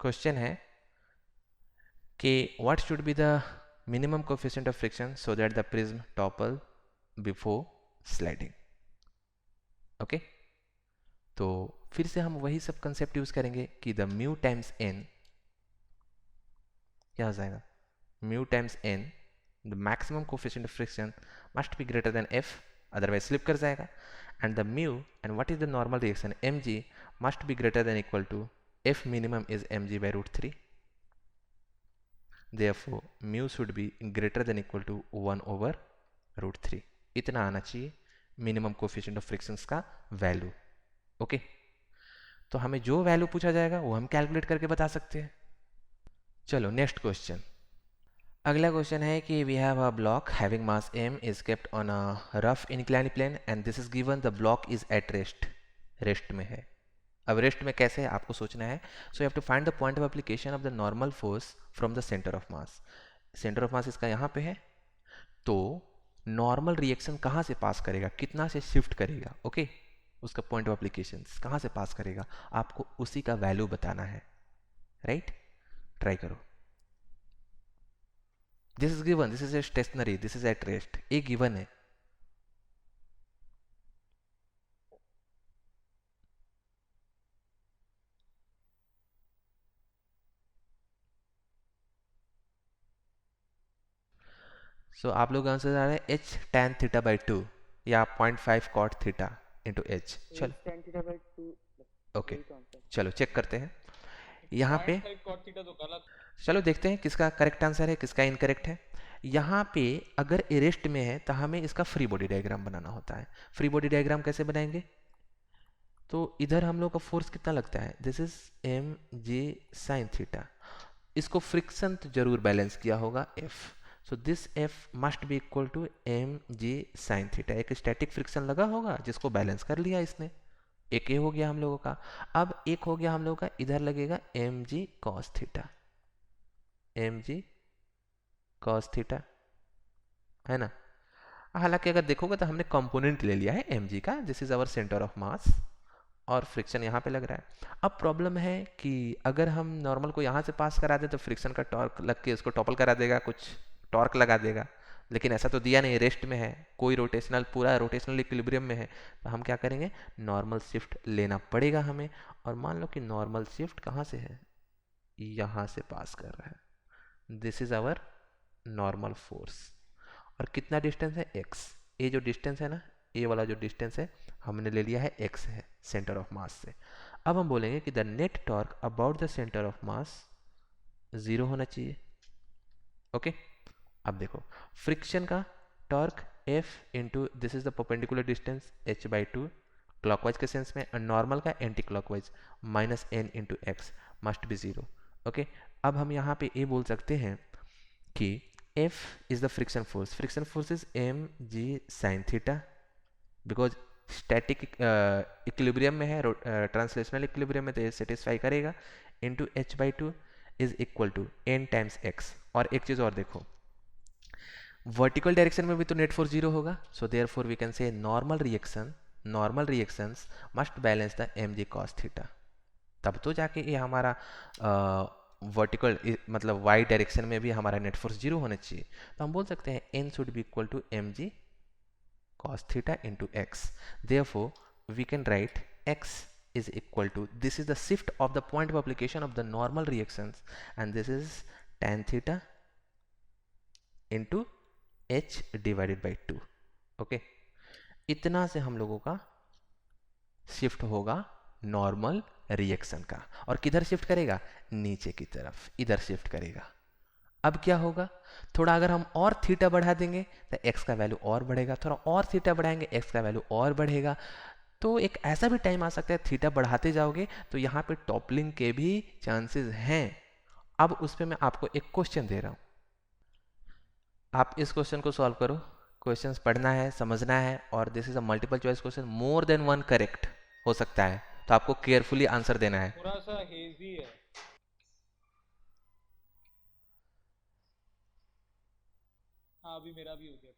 क्वेश्चन है कि what should be the minimum coefficient of friction so that the prism topple before sliding। Okay, तो फिर से हम वही सब कंसेप्ट यूज करेंगे कि द म्यू टाइम्स n क्या हो जाएगा, mu times n, the maximum coefficient of friction must be greater than f, otherwise slip कर जाएगा. And the mu and what is the normal reaction mg must be greater than equal to f minimum is mg by root 3. Therefore mu should be greater than equal to 1 over root 3. इतना आना चाहिए minimum coefficient of frictions का value. Okay, तो हमें जो value पूछा जाएगा वो हम कैलकुलेट करके बता सकते हैं. चलो नेक्स्ट क्वेश्चन. अगला क्वेश्चन है कि we have a block having mass m is kept on a rough inclined plane and this is given the block is at rest. Rest में है. अब रेस्ट में कैसे है आपको सोचना है. So you have to find the point of application of the normal force from the centre of mass. Centre of mass इसका यहाँ पे है, तो नॉर्मल रिएक्शन कहाँ से पास करेगा, कितना से शिफ्ट करेगा. ओके, उसका पॉइंट ऑफ एप्लीकेशन कहाँ से पास करेगा, आपको उसी का वैल्यू बताना है. राइट, ट्राई करो. This is given, this is a stationary, this is at rest. A given है. सो आप लोग आंसर आ रहे हैं h tan थीटा बाई 2 या 0.5 cot थीटा इंटू एच. चलो tan theta by 2. ओके, वही तो आंसर. चलो चेक करते हैं यहाँ पे. 0.5 cot थीटा तो गलत. चलो देखते हैं किसका करेक्ट आंसर है, किसका इनकरेक्ट है. यहाँ पे अगर रेस्ट में है तो हमें इसका फ्री बॉडी डायग्राम बनाना होता है. फ्री बॉडी डायग्राम कैसे बनाएंगे, तो इधर हम लोग का फोर्स कितना लगता है, this is M G sine theta. इसको फ्रिक्शन तो जरूर बैलेंस किया होगा F. So this F must be equal to M G sine theta. एक स्टैटिक फ्रिक्शन लगा होगा जिसको बैलेंस कर लिया इसने. एक ये हो गया हम लोगों का. अब एक हो गया हम लोगों का, इधर लगेगा M G cos theta. M G cos theta है ना. हालांकि अगर देखोगे तो हमने कंपोनेंट ले लिया है एम जी का. This is our centre of mass और फ्रिक्शन यहाँ पे लग रहा है. अब प्रॉब्लम है कि अगर हम नॉर्मल को यहाँ से पास करा दें तो फ्रिक्शन का टॉर्क लग के इसको टॉपल करा देगा, कुछ टॉर्क लगा देगा. लेकिन ऐसा तो दिया नहीं, रेस्ट में है, कोई रोटेशनल, पूरा रोटेशनल इक्विलिब्रियम में है. तो हम क्या करेंगे, नॉर्मल शिफ्ट लेना पड़ेगा हमें. और मान लो कि नॉर्मल शिफ्ट कहाँ से है, यहाँ से पास कर रहा है. This is our normal force. और कितना डिस्टेंस है, x. ये जो डिस्टेंस है ना, ये वाला जो डिस्टेंस है हमने ले लिया है x है सेंटर ऑफ मास से. अब हम बोलेंगे कि the net torque about the centre of मास 0 होना चाहिए. ओके, अब देखो फ्रिक्शन का torque F into this is the perpendicular distance h by 2 clockwise के सेंस में, और नॉर्मल का anti clockwise minus n into x must be 0. Okay, अब हम यहाँ पे ये बोल सकते हैं कि F is the friction force. Friction force is mg sin theta because static equilibrium में है, translational equilibrium में तो ये satisfy करेगा. into h by 2 is equal to n times x. और एक चीज़ और देखो, vertical direction में भी तो net force 0 होगा. so therefore we can say normal reactions must balance the mg cos theta. तब तो जाके ये हमारा वर्टिकल मतलब वाई डायरेक्शन में भी हमारा नेट फोर्स 0 होना चाहिए. तो हम बोल सकते हैं n should be equal to M G cos theta into X. Therefore we can write x is equal to, this is the shift of the point of application of the normal reactions, and this is tan theta into h divided by 2. Okay, इतना से हम लोगों का shift होगा normal reaction का. और किधर shift करेगा, नीचे की तरफ, इधर शिफ्ट करेगा. अब क्या होगा, थोड़ा अगर हम और थीटा बढ़ा देंगे तो x का वैल्यू और बढ़ेगा, थोड़ा और थीटा बढ़ाएंगे x का वैल्यू और बढ़ेगा. तो एक ऐसा भी टाइम आ सकता है थीटा बढ़ाते जाओगे तो यहाँ पे टॉपलिंग के भी चांसेस हैं. अब उस पर मैं आपको एक क्वेश्चन दे रहा हूँ, आप इस क्वेश्चन को सॉल्व करो. क्वेश्चंस पढ़ना है, समझना है, और this is a multiple choice question, more than one correct हो सकता है, तो आपको केयरफुली आंसर देना है. थोड़ा सा हेजी है. हाँ, अभी मेरा भी हो गया.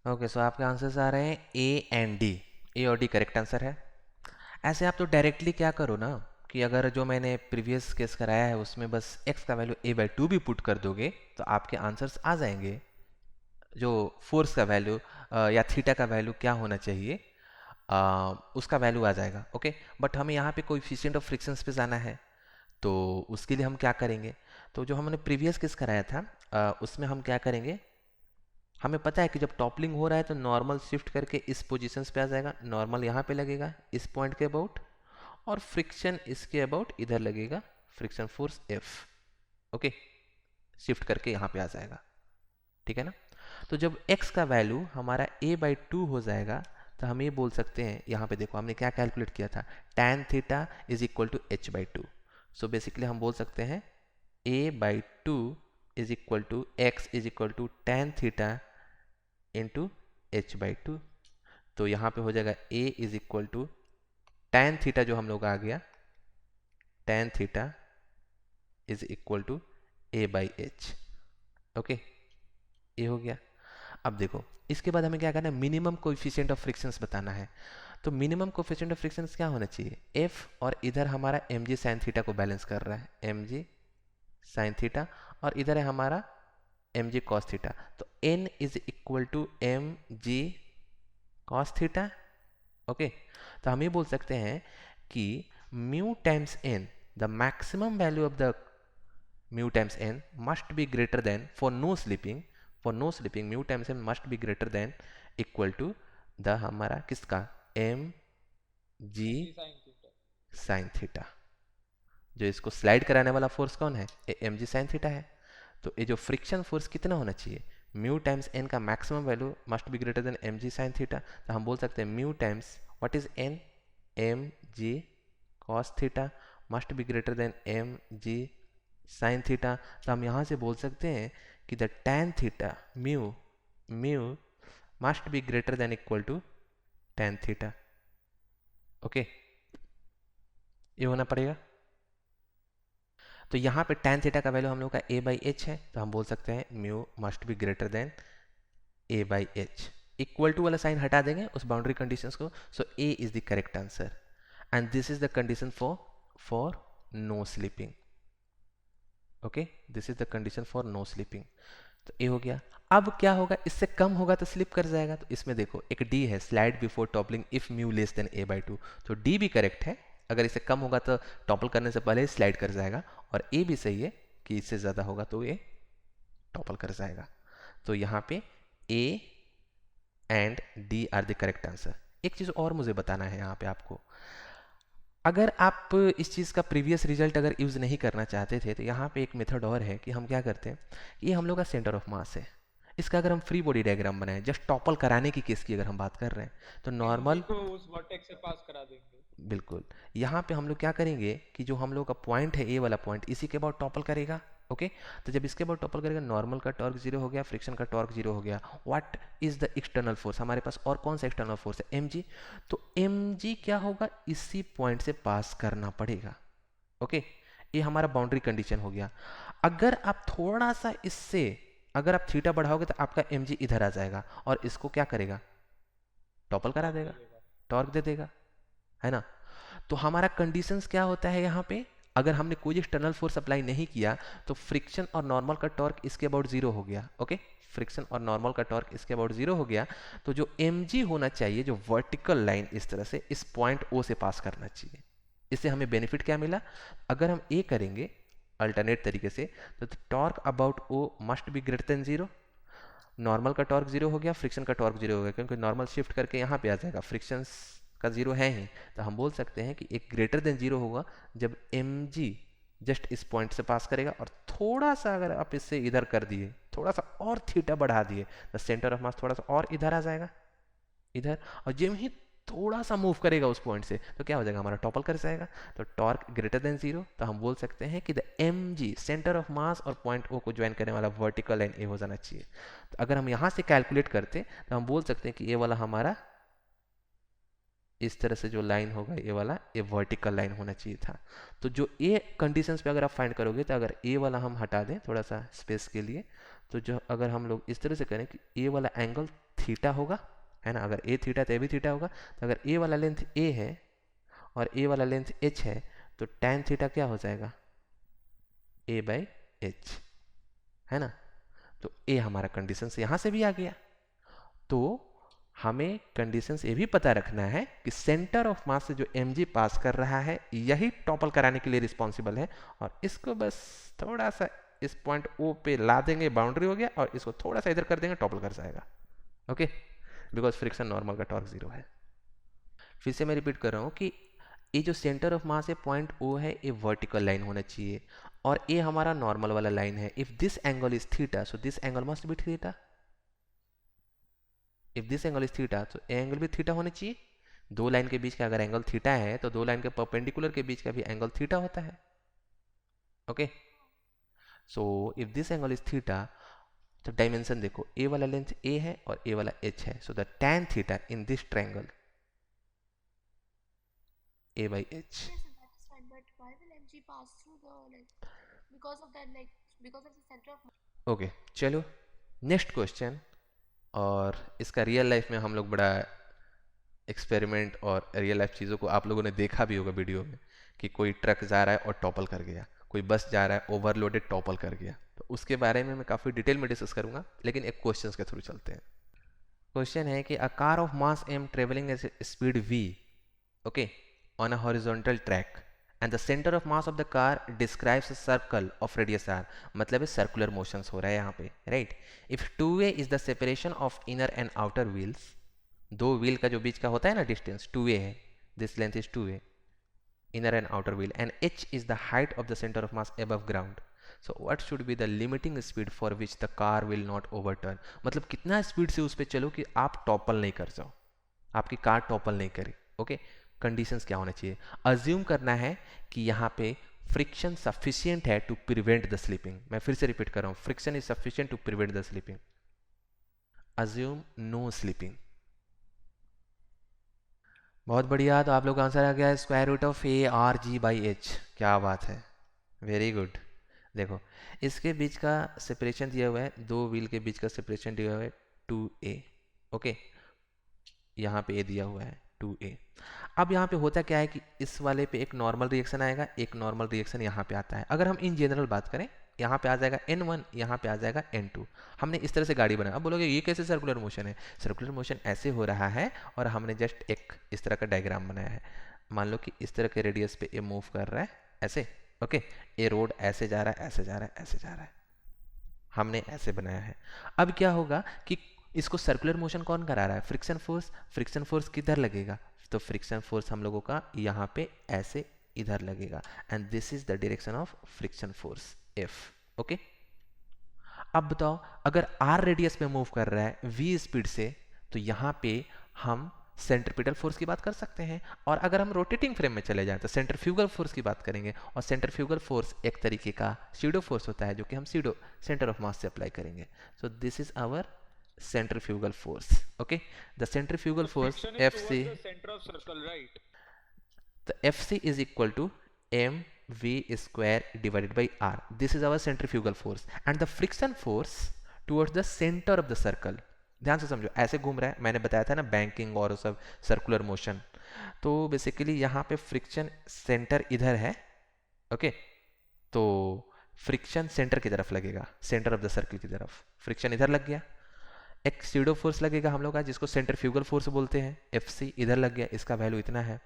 ओके, सो आपके आंसर्स आ रहे हैं ए एंड डी. ए और डी करेक्ट आंसर है. ऐसे आप तो डायरेक्टली क्या करो ना, कि अगर जो मैंने प्रीवियस केस कराया है उसमें बस x का वैल्यू a/2 भी पुट कर दोगे तो आपके आंसर्स आ जाएंगे। जो फोर्स का वैल्यू या थीटा का वैल्यू क्या होना चाहिए उसका वैल्यू आ जाएगा। ओके, बट हमें यहाँ पे कोएफिशिएंट ऑफ फ्रिक्शंस पे जाना है, तो उसके लिए हम क्या करेंगे? तो जो हमने प्रीवियस केस कराया था उसमें हम क्या करेंगे, हमें पता है कि जब टॉपलिंग हो रहा है तो नॉर्मल शिफ्ट करके इस पोजीशंस पे आ जाएगा, नॉर्मल यहाँ पे लगेगा इस पॉइंट के अबाउट, और फ्रिक्शन इसके अबाउट इधर लगेगा, friction force F। Okay, shift करके यहाँ पे आ जाएगा, ठीक है ना। तो जब x का वैल्यू हमारा a/2 हो जाएगा तो हम ये बोल सकते हैं, यहाँ पे देखो हमने क्या कैलकुलेट किया था, tan theta is equal to h/2। So basically हम बोल सकते हैं a/2 is equal to x is equal to tan theta into h/2। तो यहाँ पे हो जाएगा a is equal to tan theta, जो हम लोग आ गया tan theta is equal to a/h। Okay, ये हो गया। अब देखो इसके बाद हमें क्या करना है, मिनिमम कोएफिशिएंट ऑफ फ्रिक्शंस बताना है। तो मिनिमम कोएफिशिएंट ऑफ फ्रिक्शंस क्या होना चाहिए, F, और इधर हमारा mg sin थीटा को बैलेंस कर रहा है, mg sin थीटा, और इधर है हमारा mg cos थीटा। तो n is equal to mg cos theta. Okay, तो हम ये बोल सकते हैं कि mu times n, the maximum value of the mu times n must be greater than, for no slipping, mu times n must be greater than equal to the हमारा किसका, M G sine theta. Sine theta. जो इसको slide कराने वाला force कौन है, M G sine theta है। तो ये जो फ्रिक्शन फोर्स कितना होना चाहिए, म्यू टाइम्स एन का maximum value must be greater than M G sine theta. तो हम बोल सकते हैं mu times what is N, M G cos theta must be greater than M G sine theta. तो हम यहाँ से बोल सकते हैं कि the tan theta mu must be greater than equal to tan theta. Okay, ये होना पड़ेगा। तो यहाँ पे tan थीटा का वैल्यू हम लोग का a/h है, तो हम बोल सकते हैं mu must be greater than a/h। Equal to वाला साइन हटा देंगे उस बाउंड्री कंडीशंस को। So a is the correct answer and this is the condition for no slipping. Okay, this is the condition for no slipping. तो A हो गया। अब क्या होगा, इससे कम होगा तो स्लिप कर जाएगा। तो इसमें देखो एक डी है, slide before toppling if mu less than a/2। तो डी भी करेक्ट है, अगर इससे कम होगा तो टॉपल करने से पहले स्लाइड कर जाएगा, और ए भी सही है कि इससे ज़्यादा होगा तो ये टॉपल कर जाएगा। तो यहाँ पे A and D R the correct answer. एक चीज़ और मुझे बताना है यहाँ पे आपको, अगर आप इस चीज़ का प्रीवियस रिजल्ट अगर यूज़ नहीं करना चाहते थे तो यहाँ पे एक मेथड और है कि हम क्या करते हैं, ये हम लोग का सेंटर ऑफ मास है, इसका अगर हम फ्री बॉडी डायग्राम बनाएं, जस्ट टॉपल कराने की केस की अगर हम बात कर रहे हैं तो नॉर्मल, को उस वर्टेक्स से पास करा देंगे। बिल्कुल, यहाँ पे हम लोग क्या करेंगे कि जो हम लोग का पॉइंट है, ए वाला पॉइंट, इसी के बाद टॉपल करेगा। ओके, तो जब इसके बाद टॉपल करेगा, नॉर्मल का टॉर्क जीरो हो गया, फ्रिक्शन का टॉर्क जीरो हो गया। What is the external force, हमारे पास और कौन सा एक्सटर्नल फोर्स है, mg। तो mg क्या होगा, इसी पॉइंट से पास करना पड़ेगा। ओके, ये हमारा बाउंड्री कंडीशन हो गया। अगर आप थोड़ा सा इससे अगर आप थीटा बढ़ाओगे तो आपका mg इधर आ जाएगा और इसको क्या करेगा, टॉपल करा देगा, टॉर्क दे देगा, है ना। तो हमारा कंडीशंस क्या होता है यहाँ पे, अगर हमने कोई एक्सटर्नल फोर्स अप्लाई नहीं किया तो फ्रिक्शन और नॉर्मल का टॉर्क इसके अबाउट जीरो हो गया। ओके, फ्रिक्शन और नॉर्मल का टॉर्क इसके अबाउट जीरो हो गया। तो जो mg होना चाहिए, जो वर्टिकल लाइन इस तरह से इस पॉइंट O से पास करना चाहिए। इससे हमें बेनिफिट क्या मिला, अगर हम A करेंगे अल्टरनेट तरीके से तो torque about O must be greater than zero. Normal का टॉर्क जीरो हो गया, फ्रिक्शन का टॉर्क जीरो हो गया, क्योंकि नॉर्मल शिफ्ट करके यहाँ पे आ जाएगा, फ्रिक्शन का जीरो है ही। तो हम बोल सकते हैं कि एक ग्रेटर देन जीरो होगा जब mg जस्ट इस पॉइंट से पास करेगा, और थोड़ा सा अगर आप इससे इधर कर दिए, थोड़ा सा और थीटा बढ़ा दिए, तो सेंटर ऑफ मास थोड़ा सा और इधर आ जाएगा, इधर, और जब ही थोड़ा सा मूव करेगा उस पॉइंट से तो क्या हो जाएगा, हमारा टॉपल कर जाएगा। तो टॉर्क ग्रेटर देन जीरो, तो हम बोल सकते हैं कि the mg centre of mass और पॉइंट O को ज्वाइन करने वाला वर्टिकल लाइन ए हो जाना चाहिए। तो अगर हम यहाँ से कैलकुलेट करते तो हम बोल सकते हैं कि ये वाला हमारा इस तरह से जो लाइन होगा, ये वाला ये वर्टिकल लाइन होना चाहिए था। तो जो ए कंडीशंस पे अगर आप फाइंड करोगे, तो अगर ए वाला हम हटा दें थोड़ा सा स्पेस के लिए, तो जो अगर हम लोग इस तरह से करें कि ए वाला एंगल थीटा होगा, है ना, अगर ए थीटा तो ए भी थीटा होगा। तो अगर ए वाला लेंथ ए है और ए वाला लेंथ h है, तो tan थीटा क्या हो जाएगा, a/h, है ना। तो a हमारा कंडीशन से यहाँ से भी आ गया। तो हमें कंडीशंस ये भी पता रखना है कि सेंटर ऑफ मास से जो mg पास कर रहा है यही टॉपल कराने के लिए रिस्पॉन्सिबल है, और इसको बस थोड़ा सा इस पॉइंट O पे ला देंगे, बाउंड्री हो गया, और इसको थोड़ा सा इधर कर देंगे, टॉपल कर जाएगा। ओके, बिकॉज फ्रिक्शन नॉर्मल का टॉर्क 0 है। फिर से मैं रिपीट कर रहा हूँ कि ये जो सेंटर ऑफ मास है पॉइंट O है, ये वर्टिकल लाइन होना चाहिए, और ये हमारा नॉर्मल वाला लाइन है। If this angle is theta, so this angle must be theta. If this angle is theta, तो ए एंगल भी थीटा होना चाहिए। दो लाइन के बीच का अगर एंगल थीटा है तो दो लाइन के परपेंडिकुलर के बीच का भी एंगल थीटा होता है। Okay, so if this angle is theta, तो डायमेंशन देखो, ए वाला लेंथ ए है और ए वाला एच है, so the tan theta in this triangle a/h। Yes, sir, that is fine. But why will mg pass through the because of that because of the center of okay, चलो next question. और इसका real life में हम लोग बड़ा experiment और real life चीज़ों को आप लोगों ने देखा भी होगा वीडियो में, कि कोई ट्रक जा रहा है और टॉपल कर गया, कोई बस जा रहा है ओवरलोडेड टॉपल कर गया। तो उसके बारे में मैं काफ़ी डिटेल में डिस्कस करूंगा, लेकिन एक क्वेश्चन के थ्रू चलते हैं। क्वेश्चन है कि a car of mass m travelling at speed v, okay, on a horizontal track and the center of mass of the car describes a circle of radius r, मतलब circular motions हो रहा है यहाँ पे, right. If 2a is the separation of inner and outer wheels, दो wheel का जो बीच का होता है ना डिस्टेंस 2a है, this length is 2a, inner and outer wheel, and h is the height of the center of mass above ground, so what should be the limiting speed for which the car will not overturn, मतलब कितना speed से उस पर चलो कि आप topple नहीं कर जाओ, आपकी कार टॉपल नहीं करे। ओके, कंडीशंस क्या होना चाहिए, अज्यूम करना है कि यहाँ पे फ्रिक्शन सफिशिएंट है टू प्रिवेंट द स्लिपिंग। मैं फिर से रिपीट कर रहा हूँ, friction is sufficient to prevent the slipping. Assume no slipping. बहुत बढ़िया, तो आप लोग का आंसर आ गया है स्क्वायर रूट ऑफ a/r/g/h। क्या बात है, वेरी गुड। देखो इसके बीच का सेपरेशन दिया हुआ है, दो व्हील के बीच का सेपरेशन दिया हुआ है 2a, ओके, यहाँ पे a दिया हुआ है 2a। अब यहाँ पे होता क्या है कि इस वाले पे एक नॉर्मल रिएक्शन आएगा, एक नॉर्मल रिएक्शन यहाँ पे आता है। अगर हम इन जनरल बात करें, यहाँ पे आ जाएगा n1, यहाँ पे आ जाएगा n2। हमने इस तरह से गाड़ी बनाया। अब बोलोगे ये कैसे सर्कुलर मोशन है? सर्कुलर मोशन ऐसे हो रहा है, और हमने जस्ट एक इस तरह का डायग्राम बनाया है। मान लो कि इस तरह के रेडियस पे ये मूव कर रहा है ऐसे, ओके, ये रोड ऐसे जा रहा है, ऐसे जा रहा है, ऐसे जा रहा है, हमने ऐसे बनाया है। अब क्या होगा कि इसको सर्कुलर मोशन कौन करा रहा है? Friction force. फ्रिक्शन फोर्स किधर लगेगा? तो फ्रिक्शन फोर्स हम लोगों का यहाँ पे ऐसे इधर लगेगा, and this is the direction of friction force F, okay. अब बताओ, अगर r रेडियस में मूव कर रहा है v स्पीड से, तो यहाँ पे हम सेंट्रीपिटल फोर्स की बात कर सकते हैं, और अगर हम रोटेटिंग फ्रेम में चले जाएं तो सेंट्रीफ्यूगल फोर्स की बात करेंगे। और सेंट्रीफ्यूगल फोर्स एक तरीके का सीडो फोर्स होता है, जो कि हम सीडो सेंटर ऑफ मास से अप्लाई करेंगे। So this is our centrifugal force, okay, the centrifugal force Friction is FC, towards the center of circle, right? the FC is equal to mv square divided by r. This is our centrifugal force, and the friction force towards the center of the circle. ध्यान से समझो, ऐसे घूम रहा है, मैंने बताया था ना बैंकिंग और सब सर्कुलर मोशन। तो बेसिकली यहाँ पे फ्रिक्शन सेंटर इधर है, ओके, तो फ्रिक्शन सेंटर की तरफ लगेगा, सेंटर ऑफ द सर्कल की तरफ फ्रिक्शन इधर लग गया। एक सीडो फोर्स लगेगा हम लोग का, जिसको सेंट्रीफ्यूगल फोर्स बोलते हैं, FC इधर लग गया, इसका वैल्यू इतना है।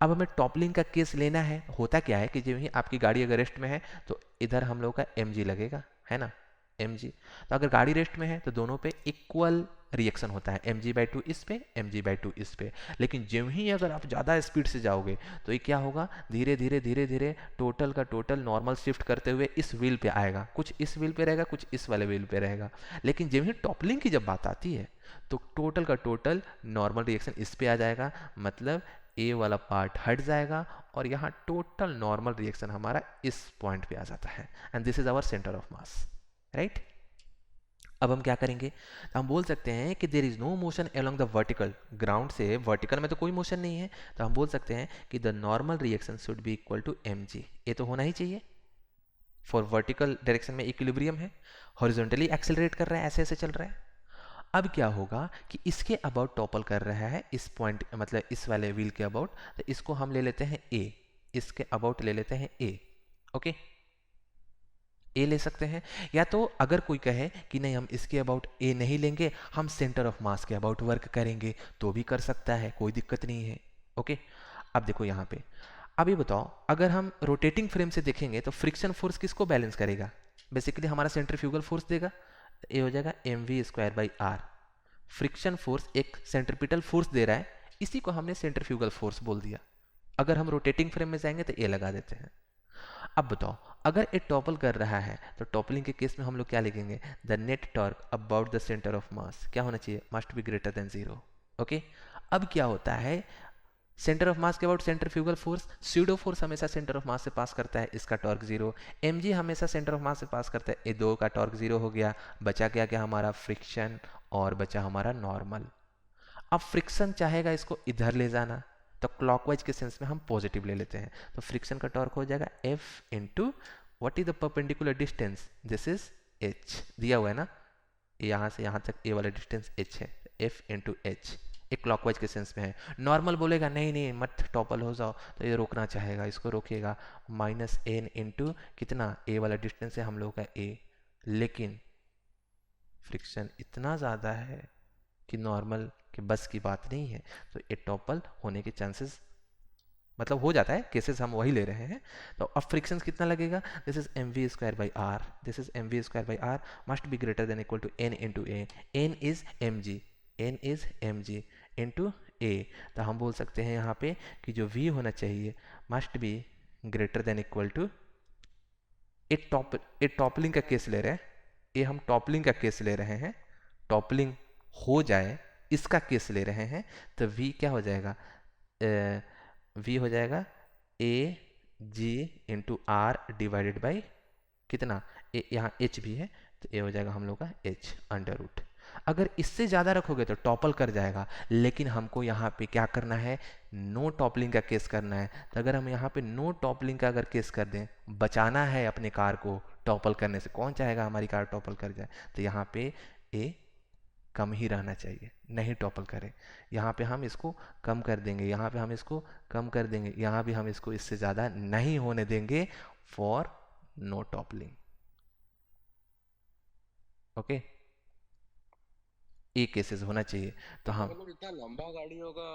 अब हमें टॉपलिंग का केस लेना है। होता क्या है कि जब ही आपकी गाड़ी अगर रेस्ट में है तो इधर हम लोग का mg लगेगा, है ना, mg। तो अगर गाड़ी रेस्ट में है तो दोनों पे इक्वल रिएक्शन होता है, mg/2 इस पे, mg/2 इस पे। लेकिन जब ही अगर आप ज़्यादा स्पीड से जाओगे तो ये क्या होगा, धीरे धीरे धीरे धीरे टोटल का टोटल नॉर्मल शिफ्ट करते हुए इस व्हील पे आएगा, कुछ इस व्हील पे रहेगा, कुछ इस वाले व्हील पे रहेगा। लेकिन जब ही टॉपलिंग की जब बात आती है तो टोटल का टोटल नॉर्मल रिएक्शन इस पे आ जाएगा, मतलब ए वाला पार्ट हट जाएगा, और यहाँ टोटल नॉर्मल रिएक्शन हमारा इस पॉइंट पे आ जाता है, and this is our centre of mass, right. अब हम क्या करेंगे, तो हम बोल सकते हैं कि there is no motion along the vertical, ground से वर्टिकल में तो कोई मोशन नहीं है, तो हम बोल सकते हैं कि the normal reaction should be equal to mg। ये तो होना ही चाहिए, फॉर वर्टिकल डायरेक्शन में इक्विलिब्रियम है, हॉरिजॉन्टली एक्सेलरेट कर रहा है, ऐसे ऐसे चल रहा है। अब क्या होगा कि इसके अबाउट टॉपल कर रहा है, इस पॉइंट मतलब इस वाले व्हील के अबाउट, तो इसको हम ले लेते हैं a, इसके अबाउट ले लेते हैं ए, ओके, ए ले सकते हैं। या तो अगर कोई कहे कि नहीं हम इसके अबाउट ए नहीं लेंगे, हम सेंटर ऑफ मास के अबाउट वर्क करेंगे, तो भी कर सकता है, कोई दिक्कत नहीं है, ओके। अब देखो यहाँ पे, अब ये बताओ, अगर हम रोटेटिंग फ्रेम से देखेंगे तो फ्रिक्शन फोर्स किसको बैलेंस करेगा? बेसिकली हमारा सेंट्रीफ्यूगल फोर्स देगा, ये हो जाएगा mv²/r। फ्रिक्शन फोर्स एक सेंट्रीपिटल फोर्स दे रहा है, इसी को हमने सेंट्रीफ्यूगल फोर्स बोल दिया। अगर हम रोटेटिंग फ्रेम में जाएंगे तो ए लगा देते हैं। अब बताओ, अगर ये टॉपल कर रहा है तो टॉपलिंग के केस में हम लोग क्या लिखेंगे? The net torque about the centre of मास क्या होना चाहिए? Must be greater then 0, okay. अब क्या होता है, सेंटर ऑफ मास के about centrifugal force, pseudo force हमेशा सेंटर ऑफ मास से पास करता है, इसका टॉर्क 0, mg हमेशा सेंटर ऑफ मास से पास करता है, ये दो का टॉर्क 0 हो गया, बचा क्या हमारा फ्रिक्शन और बचा हमारा नॉर्मल। अब फ्रिक्शन चाहेगा इसको इधर ले जाना, तो क्लॉकवाइज के सेंस में हम पॉजिटिव ले लेते हैं, तो फ्रिक्शन का टॉर्क हो जाएगा F into what is the perpendicular distance, this is h, दिया हुआ है ना, यहाँ से यहाँ तक ए वाला डिस्टेंस h है, F इंटू एच, एक क्लॉकवाइज के सेंस में है। नॉर्मल बोलेगा नहीं नहीं मत टॉपल हो जाओ, तो ये रोकना चाहेगा, इसको रोकेगा, -n इंटू कितना, ए वाला डिस्टेंस है हम लोग का a, लेकिन फ्रिक्शन इतना ज़्यादा है कि नॉर्मल के बस की बात नहीं है, तो ये टॉपल होने के चांसेस मतलब हो जाता है, केसेस हम वही ले रहे हैं। तो अब फ्रिक्शन कितना लगेगा? This is mv²/r, this is mv²/r must be greater than equal to n into A, n is mg into A. तो हम बोल सकते हैं यहाँ पे कि जो v होना चाहिए must be greater than equal to, a toppling का केस ले रहे हैं, ये हम टॉपलिंग का केस ले रहे हैं, टॉपलिंग हो जाए इसका केस ले रहे हैं, तो v क्या हो जाएगा? v हो जाएगा ए जी इंटू आर डिवाइडेड बाई कितना, यहाँ h भी है, तो ये हो जाएगा हम लोग का h अंडर रूट। अगर इससे ज़्यादा रखोगे तो टॉपल कर जाएगा, लेकिन हमको यहाँ पे क्या करना है? नो टॉपलिंग का केस करना है। तो अगर हम यहाँ पे नो टॉपलिंग का अगर केस कर दें, बचाना है अपने कार को टॉपल करने से, कौन चाहेगा हमारी कार टॉपल कर जाए? तो यहाँ पे ए कम ही रहना चाहिए, नहीं टॉपल करें। यहाँ पे हम इसको कम कर देंगे, यहाँ पे हम इसको कम कर देंगे, यहाँ भी हम इसको इससे ज़्यादा नहीं होने देंगे for no toppling, okay. A cases होना चाहिए। तो हम मतलब जितना लंबा गाड़ी होगा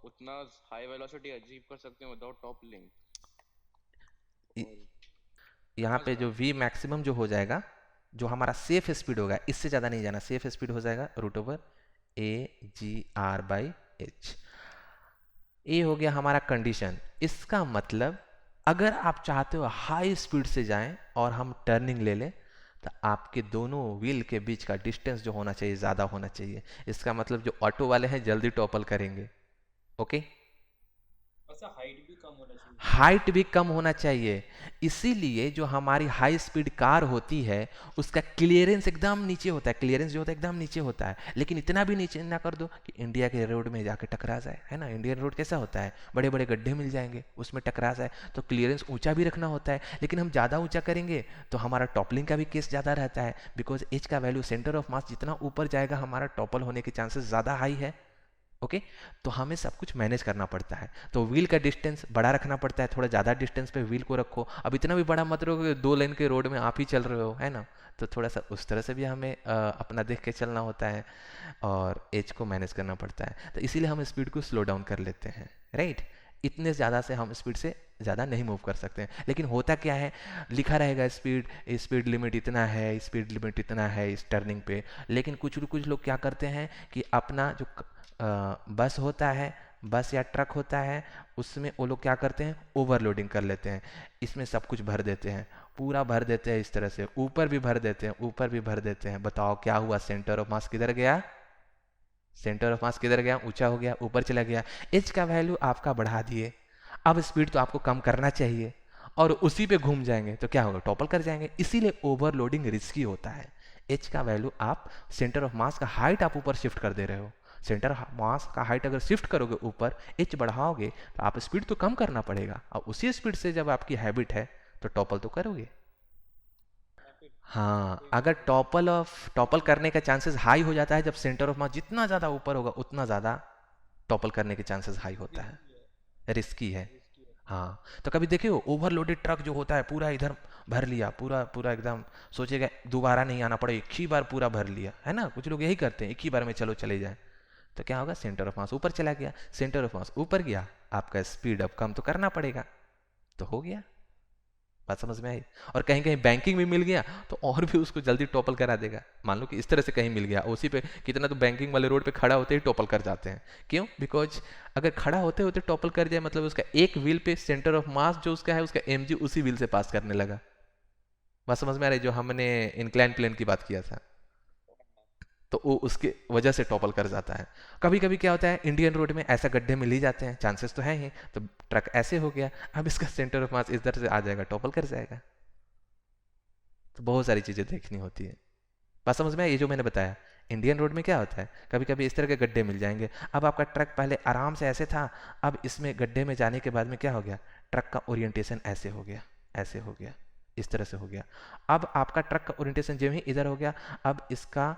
उतना हाई वेलोसिटी अचीव कर सकते हैं विदाउट टॉपलिंग। यहाँ पे जो v मैक्सिमम जो हो जाएगा, जो हमारा सेफ स्पीड होगा, इससे ज़्यादा नहीं जाना, सेफ स्पीड हो जाएगा √a/g/r/h। ये हो गया हमारा कंडीशन। इसका मतलब अगर आप चाहते हो हाई स्पीड से जाएं और हम टर्निंग ले लें, तो आपके दोनों व्हील के बीच का डिस्टेंस जो होना चाहिए ज़्यादा होना चाहिए। इसका मतलब जो ऑटो वाले हैं जल्दी टॉपल करेंगे, ओके। हाइट भी कम होना चाहिए, हाइट भी कम होना चाहिए, इसीलिए जो हमारी हाई स्पीड कार होती है उसका क्लियरेंस एकदम नीचे होता है, क्लियरेंस जो होता है एकदम नीचे होता है, लेकिन इतना भी नीचे ना कर दो कि इंडिया के रोड में जाके टकरा जाए, है ना। इंडियन रोड कैसा होता है, बड़े बड़े गड्ढे मिल जाएंगे, उसमें टकरा जाए, तो क्लियरेंस ऊंचा भी रखना होता है। लेकिन हम ज़्यादा ऊंचा करेंगे तो हमारा टॉपलिंग का भी केस ज़्यादा रहता है, बिकॉज एच का वैल्यू, सेंटर ऑफ मास जितना ऊपर जाएगा हमारा टॉपल होने के चांसेस ज़्यादा हाई है, ओके। तो हमें सब कुछ मैनेज करना पड़ता है। तो व्हील का डिस्टेंस बड़ा रखना पड़ता है, थोड़ा ज़्यादा डिस्टेंस पे व्हील को रखो। अब इतना भी बड़ा मत रखो कि 2 लेन के रोड में आप ही चल रहे हो, है ना। तो थोड़ा सा उस तरह से भी हमें अपना देख के चलना होता है और एज को मैनेज करना पड़ता है। तो इसीलिए हम स्पीड को स्लो डाउन कर लेते हैं, राइट। इतने ज़्यादा से हम स्पीड से ज़्यादा नहीं मूव कर सकते हैं। लेकिन होता क्या है, लिखा रहेगा स्पीड लिमिट इतना है, स्पीड लिमिट इतना है इस टर्निंग पे, लेकिन कुछ लोग क्या करते हैं कि अपना जो बस होता है, बस या ट्रक होता है, उसमें वो लोग क्या करते हैं, ओवरलोडिंग कर लेते हैं, इसमें सब कुछ भर देते हैं, पूरा भर देते हैं, इस तरह से ऊपर भी भर देते हैं, ऊपर भी भर देते हैं। बताओ क्या हुआ, सेंटर ऑफ मास किधर गया? सेंटर ऑफ मास किधर गया? ऊंचा हो गया, ऊपर चला गया। एच का वैल्यू आपका बढ़ा दिए, अब स्पीड तो आपको कम करना चाहिए और उसी पे घूम जाएंगे तो क्या होगा, टॉपल कर जाएंगे। इसीलिए ओवरलोडिंग रिस्की होता है। एच का वैल्यू आप सेंटर ऑफ मास का हाइट आप ऊपर शिफ्ट कर दे रहे हो, सेंटर मास का हाइट अगर शिफ्ट करोगे ऊपर, एच बढ़ाओगे तो आप स्पीड तो कम करना पड़ेगा, और उसी स्पीड से जब आपकी हैबिट है तो टॉपल तो करोगे। हाँ, अगर टॉपल करने का चांसेस हाई हो जाता है जब सेंटर ऑफ मास जितना ज़्यादा ऊपर होगा उतना ज़्यादा टॉपल करने के चांसेस हाई होता है, रिस्की है। हाँ, तो कभी देखे हो ओवरलोडेड ट्रक जो होता है पूरा इधर भर लिया, पूरा पूरा एकदम, सोचेगा दोबारा नहीं आना पड़े, एक ही बार पूरा भर लिया, है ना? कुछ लोग यही करते हैं, एक ही बार में चलो चले जाएं। तो क्या होगा, सेंटर ऑफ मास ऊपर चला गया, सेंटर ऑफ मास ऊपर गया, आपका स्पीड अब कम तो करना पड़ेगा, तो हो गया। बात समझ में आई? और कहीं कहीं बैंकिंग भी मिल गया तो और भी उसको जल्दी टॉपल करा देगा। मान लो कि इस तरह से कहीं मिल गया, उसी पे कितना तो बैंकिंग वाले रोड पे खड़ा होते ही टॉपल कर जाते हैं। क्यों? बिकॉज अगर खड़ा होते होते टॉपल कर जाए मतलब उसका एक व्हील पे सेंटर ऑफ मास जो उसका है, उसका एमजी उसी व्हील से पास करने लगा। बात समझ में आ रही? जो हमने इंक्लाइन प्लेन की बात किया था, तो वो उसके वजह से टॉपल कर जाता है। कभी कभी क्या होता है, इंडियन रोड में ऐसा गड्ढे मिल ही जाते हैं, चांसेस तो है ही, तो ट्रक ऐसे हो गया, अब इसका सेंटर ऑफ मास इधर से आ जाएगा, टॉपल कर जाएगा। तो बहुत सारी चीज़ें देखनी होती है। बात समझ में आई? ये जो मैंने बताया, इंडियन रोड में क्या होता है, कभी कभी इस तरह के गड्ढे मिल जाएंगे। अब आपका ट्रक पहले आराम से ऐसे था, अब इसमें गड्ढे में जाने के बाद में क्या हो गया, ट्रक का ओरिएंटेशन ऐसे हो गया, ऐसे हो गया, इस तरह से हो गया। अब आपका ट्रक का ओरिएंटेशन जो ही इधर हो गया, अब इसका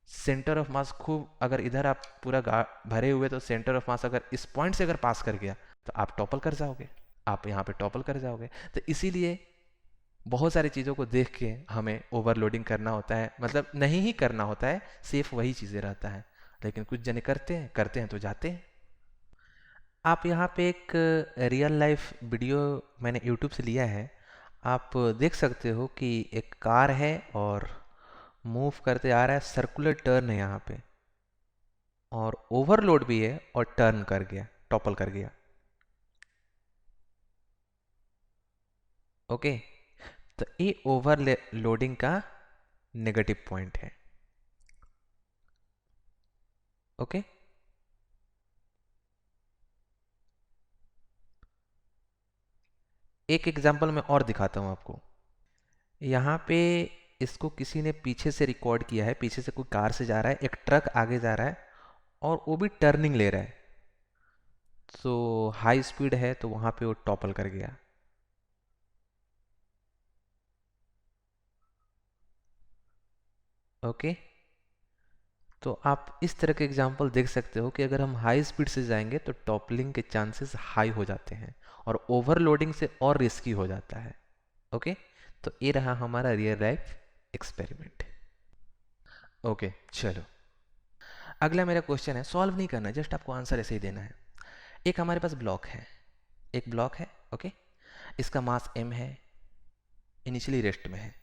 सेंटर ऑफ मास खूब, अगर इधर आप पूरा भरे हुए, तो सेंटर ऑफ मास अगर इस पॉइंट से अगर पास कर गया तो आप टॉपल कर जाओगे, आप यहाँ पे टॉपल कर जाओगे। तो इसीलिए बहुत सारी चीज़ों को देख के हमें ओवरलोडिंग करना होता है, मतलब नहीं ही करना होता है, सेफ वही चीज़ें रहता है, लेकिन कुछ जने करते हैं तो जाते हैं। आप यहाँ पे एक रियल लाइफ वीडियो मैंने यूट्यूब से लिया है, आप देख सकते हो कि एक कार है और मूव करते आ रहा है, सर्कुलर टर्न है यहाँ पे, और ओवरलोड भी है और टर्न कर गया, टॉपल कर गया। ओके, तो ये ओवरलोडिंग का नेगेटिव पॉइंट है। ओके, एक एग्जांपल मैं और दिखाता हूँ आपको। यहाँ पे इसको किसी ने पीछे से रिकॉर्ड किया है, पीछे से कोई कार से जा रहा है, एक ट्रक आगे जा रहा है और वो भी टर्निंग ले रहा है, तो हाई स्पीड है, तो वहाँ पे वो टॉपल कर गया। ओके, तो आप इस तरह के एग्जांपल देख सकते हो कि अगर हम हाई स्पीड से जाएंगे तो टॉपलिंग के चांसेस हाई हो जाते हैं और ओवरलोडिंग से और रिस्की हो जाता है। ओके, तो ये रहा हमारा रियल लाइफ एक्सपेरिमेंट। ओके, चलो अगला मेरा क्वेश्चन है, सॉल्व नहीं करना, जस्ट आपको आंसर ऐसे ही देना है। एक हमारे पास ब्लॉक है, एक ब्लॉक है, ओके, इसका मास m है, इनिशियली रेस्ट में है।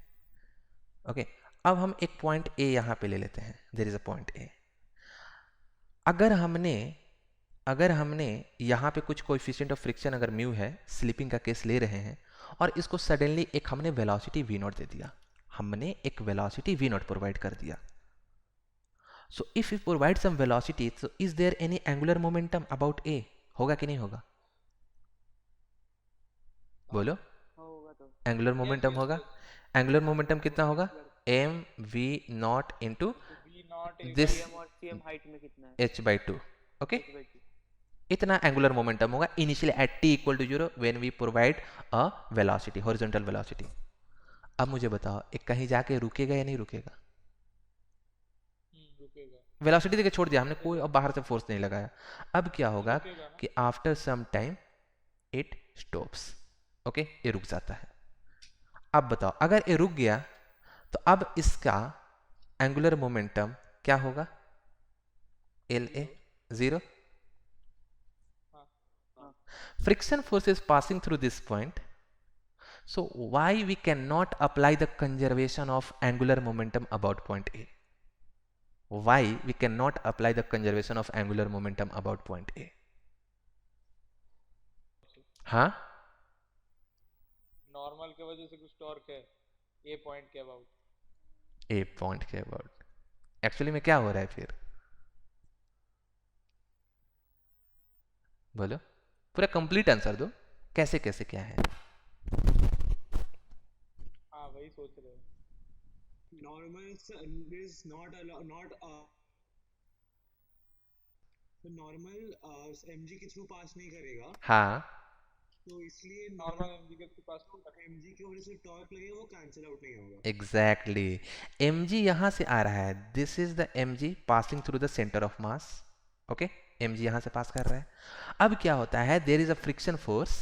ओके, अब हम एक पॉइंट ए यहाँ पे ले लेते हैं, there is a point A. अगर हमने यहाँ पे कुछ कोएफिशिएंट ऑफ फ्रिक्शन अगर म्यू है, स्लिपिंग का केस ले रहे हैं, और इसको सडनली एक हमने वेलोसिटी v नॉट दे दिया, हमने एक वेलोसिटी v नॉट प्रोवाइड कर दिया। So if you provide some velocity, so is there any angular momentum about A? होगा कि नहीं होगा? बोलो, होगा तो एंगुलर मोमेंटम होगा। एंगुलर मोमेंटम कितना होगा? M V naught into V naught is this cm और cm हाइट में कितना है, h/2। Okay, h/2। इतना एंगुलर मोमेंटम होगा initially at t equal to 0 when we provide a velocity, horizontal velocity. अब मुझे बताओ, एक कहीं जाके रुकेगा या नहीं रुकेगा? रुकेगा, वेलोसिटी देके छोड़ दिया हमने, कोई अब बाहर से फोर्स नहीं लगाया। अब क्या होगा रुकेगा ना। कि after some time it stops. Okay, ये रुक जाता है। अब बताओ, अगर ये रुक गया तो अब इसका एंगुलर मोमेंटम क्या होगा? L A, zero. हाँ, Friction force is passing through this point. So why we cannot apply the conservation of angular momentum about point A? Why we cannot apply the conservation of angular momentum about point A? हाँ, normal के वजह से कुछ torque है ए point के about. A point के about। Actually में क्या हो रहा है फिर? बोलो, पूरा कंप्लीट आंसर दो, कैसे कैसे क्या है? हाँ वही सोच रहे हैं। normal is not तो normal mg के थ्रू पास नहीं करेगा, हाँ, तो इसलिए नॉर्मल एमजी के पास mg की वजह से टॉर्क लगेगा, वो कैंसिल आउट नहीं होगा। एग्जैक्टली। mg यहां से आ रहा है, this is the mg passing through the centre of mass. Okay, mg यहाँ से पास कर रहा है। अब क्या होता है, there is a friction force,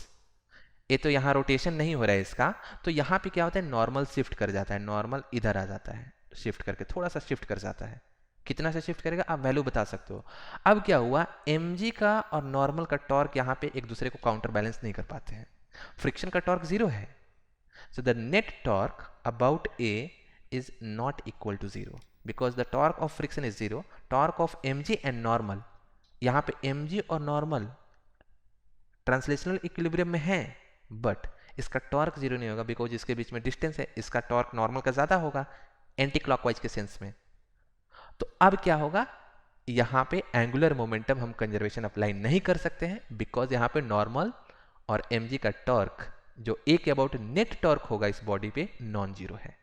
ये तो यहाँ रोटेशन नहीं हो रहा है इसका, तो यहाँ पे क्या होता है, नॉर्मल शिफ्ट कर जाता है, नॉर्मल इधर आ जाता है, शिफ्ट करके थोड़ा सा शिफ्ट कर जाता है। कितना से शिफ्ट करेगा आप वैल्यू बता सकते हो। अब क्या हुआ, mg का और नॉर्मल का टॉर्क यहाँ पे एक दूसरे को काउंटर बैलेंस नहीं कर पाते हैं, फ्रिक्शन का टॉर्क जीरो है, so the net torque about A is not equal to zero because the torque of friction is zero. Torque of mg and normal, यहाँ पे mg और normal ट्रांसलेशनल इक्विलिब्रियम में है, बट इसका torque zero नहीं होगा because इसके बीच में डिस्टेंस है, इसका टॉर्क नॉर्मल का ज़्यादा होगा एंटी क्लॉकवाइज के सेंस में। तो अब क्या होगा, यहाँ पे एंगुलर मोमेंटम हम कंजर्वेशन अप्लाई नहीं कर सकते हैं बिकॉज यहाँ पे नॉर्मल और mg का टॉर्क जो ए के अबाउट नेट टॉर्क होगा इस बॉडी पे नॉन जीरो है,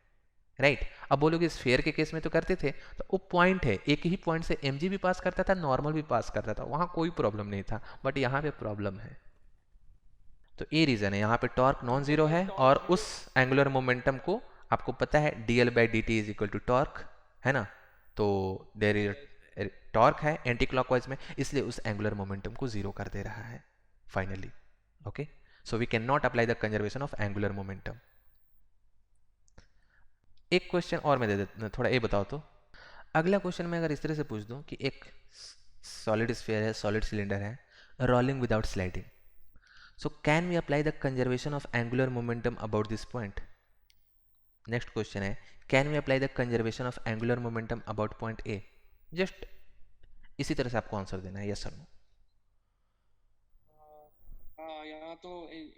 राइट। अब बोलोगे स्फीयर के केस में तो करते थे, तो वो पॉइंट है, एक ही पॉइंट से mg भी पास करता था, नॉर्मल भी पास करता था, वहां कोई प्रॉब्लम नहीं था, बट यहाँ पे प्रॉब्लम है। तो ये रीजन है, यहाँ पे टॉर्क नॉन जीरो है और उस एंगुलर मोमेंटम को आपको पता है dl/dt is equal to torque, है ना, तो देयर इज टॉर्क है एंटी क्लॉकवाइज में, इसलिए उस एंगुलर मोमेंटम को जीरो कर दे रहा है finally. Okay, so we cannot apply the conservation of angular momentum. एक क्वेश्चन और मैं दे देता, थोड़ा ये बताओ तो, अगला क्वेश्चन मैं अगर इस तरह से पूछ दूं कि एक सॉलिड स्फीयर है, सॉलिड सिलेंडर है, rolling without sliding, so can we apply the conservation of angular momentum about this point. Next question है, can we apply the conservation of angular momentum about point A. Just इसी तरह से आपको answer देना है, yes और no. हाँ, यहाँ तो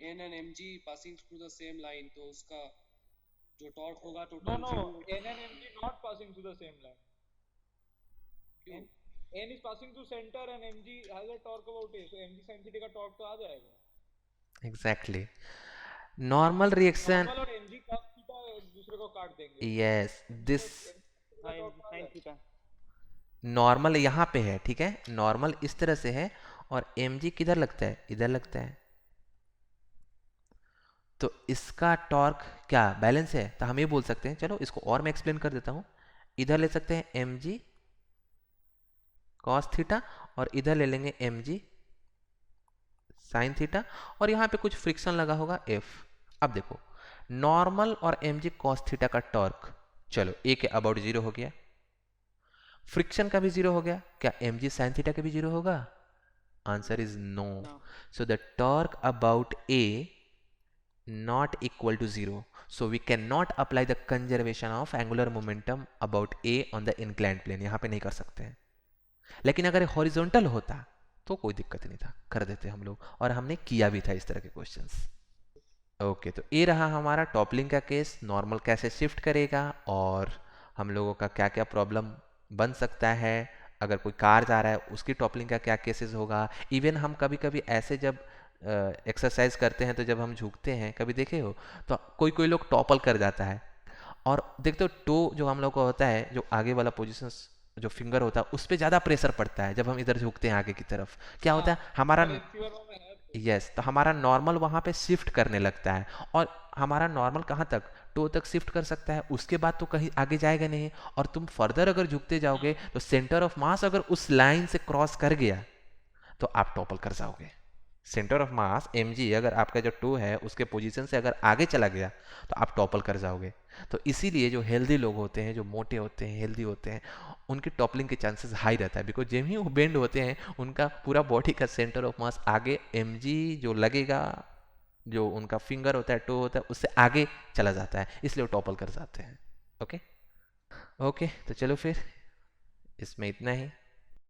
n and mg passing through the same line, तो उसका जो टॉर्क होगा No, total no, N and mg not passing through the same line. क्यों? N is passing through center and mg has a torque about A, so mg sin theta का torque तो आ जाएगा। Exactly, normal reaction, Normal और mg cos theta एक दूसरे को काट देंगे। Yes, this sine theta. Normal यहाँ पे है, ठीक है, नॉर्मल इस तरह से है और mg किधर लगता है, इधर लगता है, तो इसका टॉर्क क्या बैलेंस है, तो हम ये बोल सकते हैं, चलो इसको और मैं एक्सप्लेन कर देता हूँ, इधर ले सकते हैं mg cos थीटा और इधर ले लेंगे mg sin थीटा और यहाँ पे कुछ फ्रिक्शन लगा होगा f। अब देखो नॉर्मल और mg cos थीटा का टॉर्क, चलो a के अबाउट जीरो हो गया, फ्रिक्शन का भी जीरो हो गया, क्या mg sin थीटा का भी जीरो होगा, answer is no. So the torque about a not equal to zero, so we cannot apply the conservation of angular momentum about a on the inclined plane, यहाँ पे नहीं कर सकते हैं। लेकिन अगर हॉरिजॉन्टल होता तो कोई दिक्कत नहीं था, कर देते हम लोग, और हमने किया भी था इस तरह के क्वेश्चंस। ओके, तो ये रहा हमारा टॉपलिंग का केस, नॉर्मल कैसे शिफ्ट करेगा और हम लोगों का क्या क्या प्रॉब्लम बन सकता है, अगर कोई कार जा रहा है उसकी टॉपलिंग का क्या केसेस होगा। इवन हम कभी कभी ऐसे जब एक्सरसाइज करते हैं तो जब हम झुकते हैं, कभी देखे हो, तो कोई कोई लोग टॉपल कर जाता है, और देखते हो टो जो हम लोग को होता है, जो आगे वाला पोजीशन जो फिंगर होता है उस पर ज़्यादा प्रेशर पड़ता है जब हम इधर झुकते हैं आगे की तरफ, क्या होता है हमारा, यस, तो हमारा नॉर्मल वहाँ पे शिफ्ट करने लगता है, और हमारा नॉर्मल कहाँ तक, टो तक शिफ्ट कर सकता है, उसके बाद तो कहीं आगे जाएगा नहीं, और तुम फर्दर अगर झुकते जाओगे तो सेंटर ऑफ मास अगर उस लाइन से क्रॉस कर गया तो आप टॉपल कर जाओगे। सेंटर ऑफ मास mg अगर आपका जो टो है उसके पोजीशन से अगर आगे चला गया तो आप टॉपल कर जाओगे। तो इसीलिए जो हेल्दी लोग होते हैं, जो मोटे होते हैं, हेल्दी होते हैं, उनकी टॉपलिंग के चांसेस हाई रहता है, बिकॉज जब ही वो बेंड होते हैं उनका पूरा बॉडी का सेंटर ऑफ मास आगे mg जो लगेगा, जो उनका फिंगर होता है, टो होता है, उससे आगे चला जाता है, इसलिए वो टॉपल कर जाते हैं। ओके, तो चलो फिर इसमें इतना ही।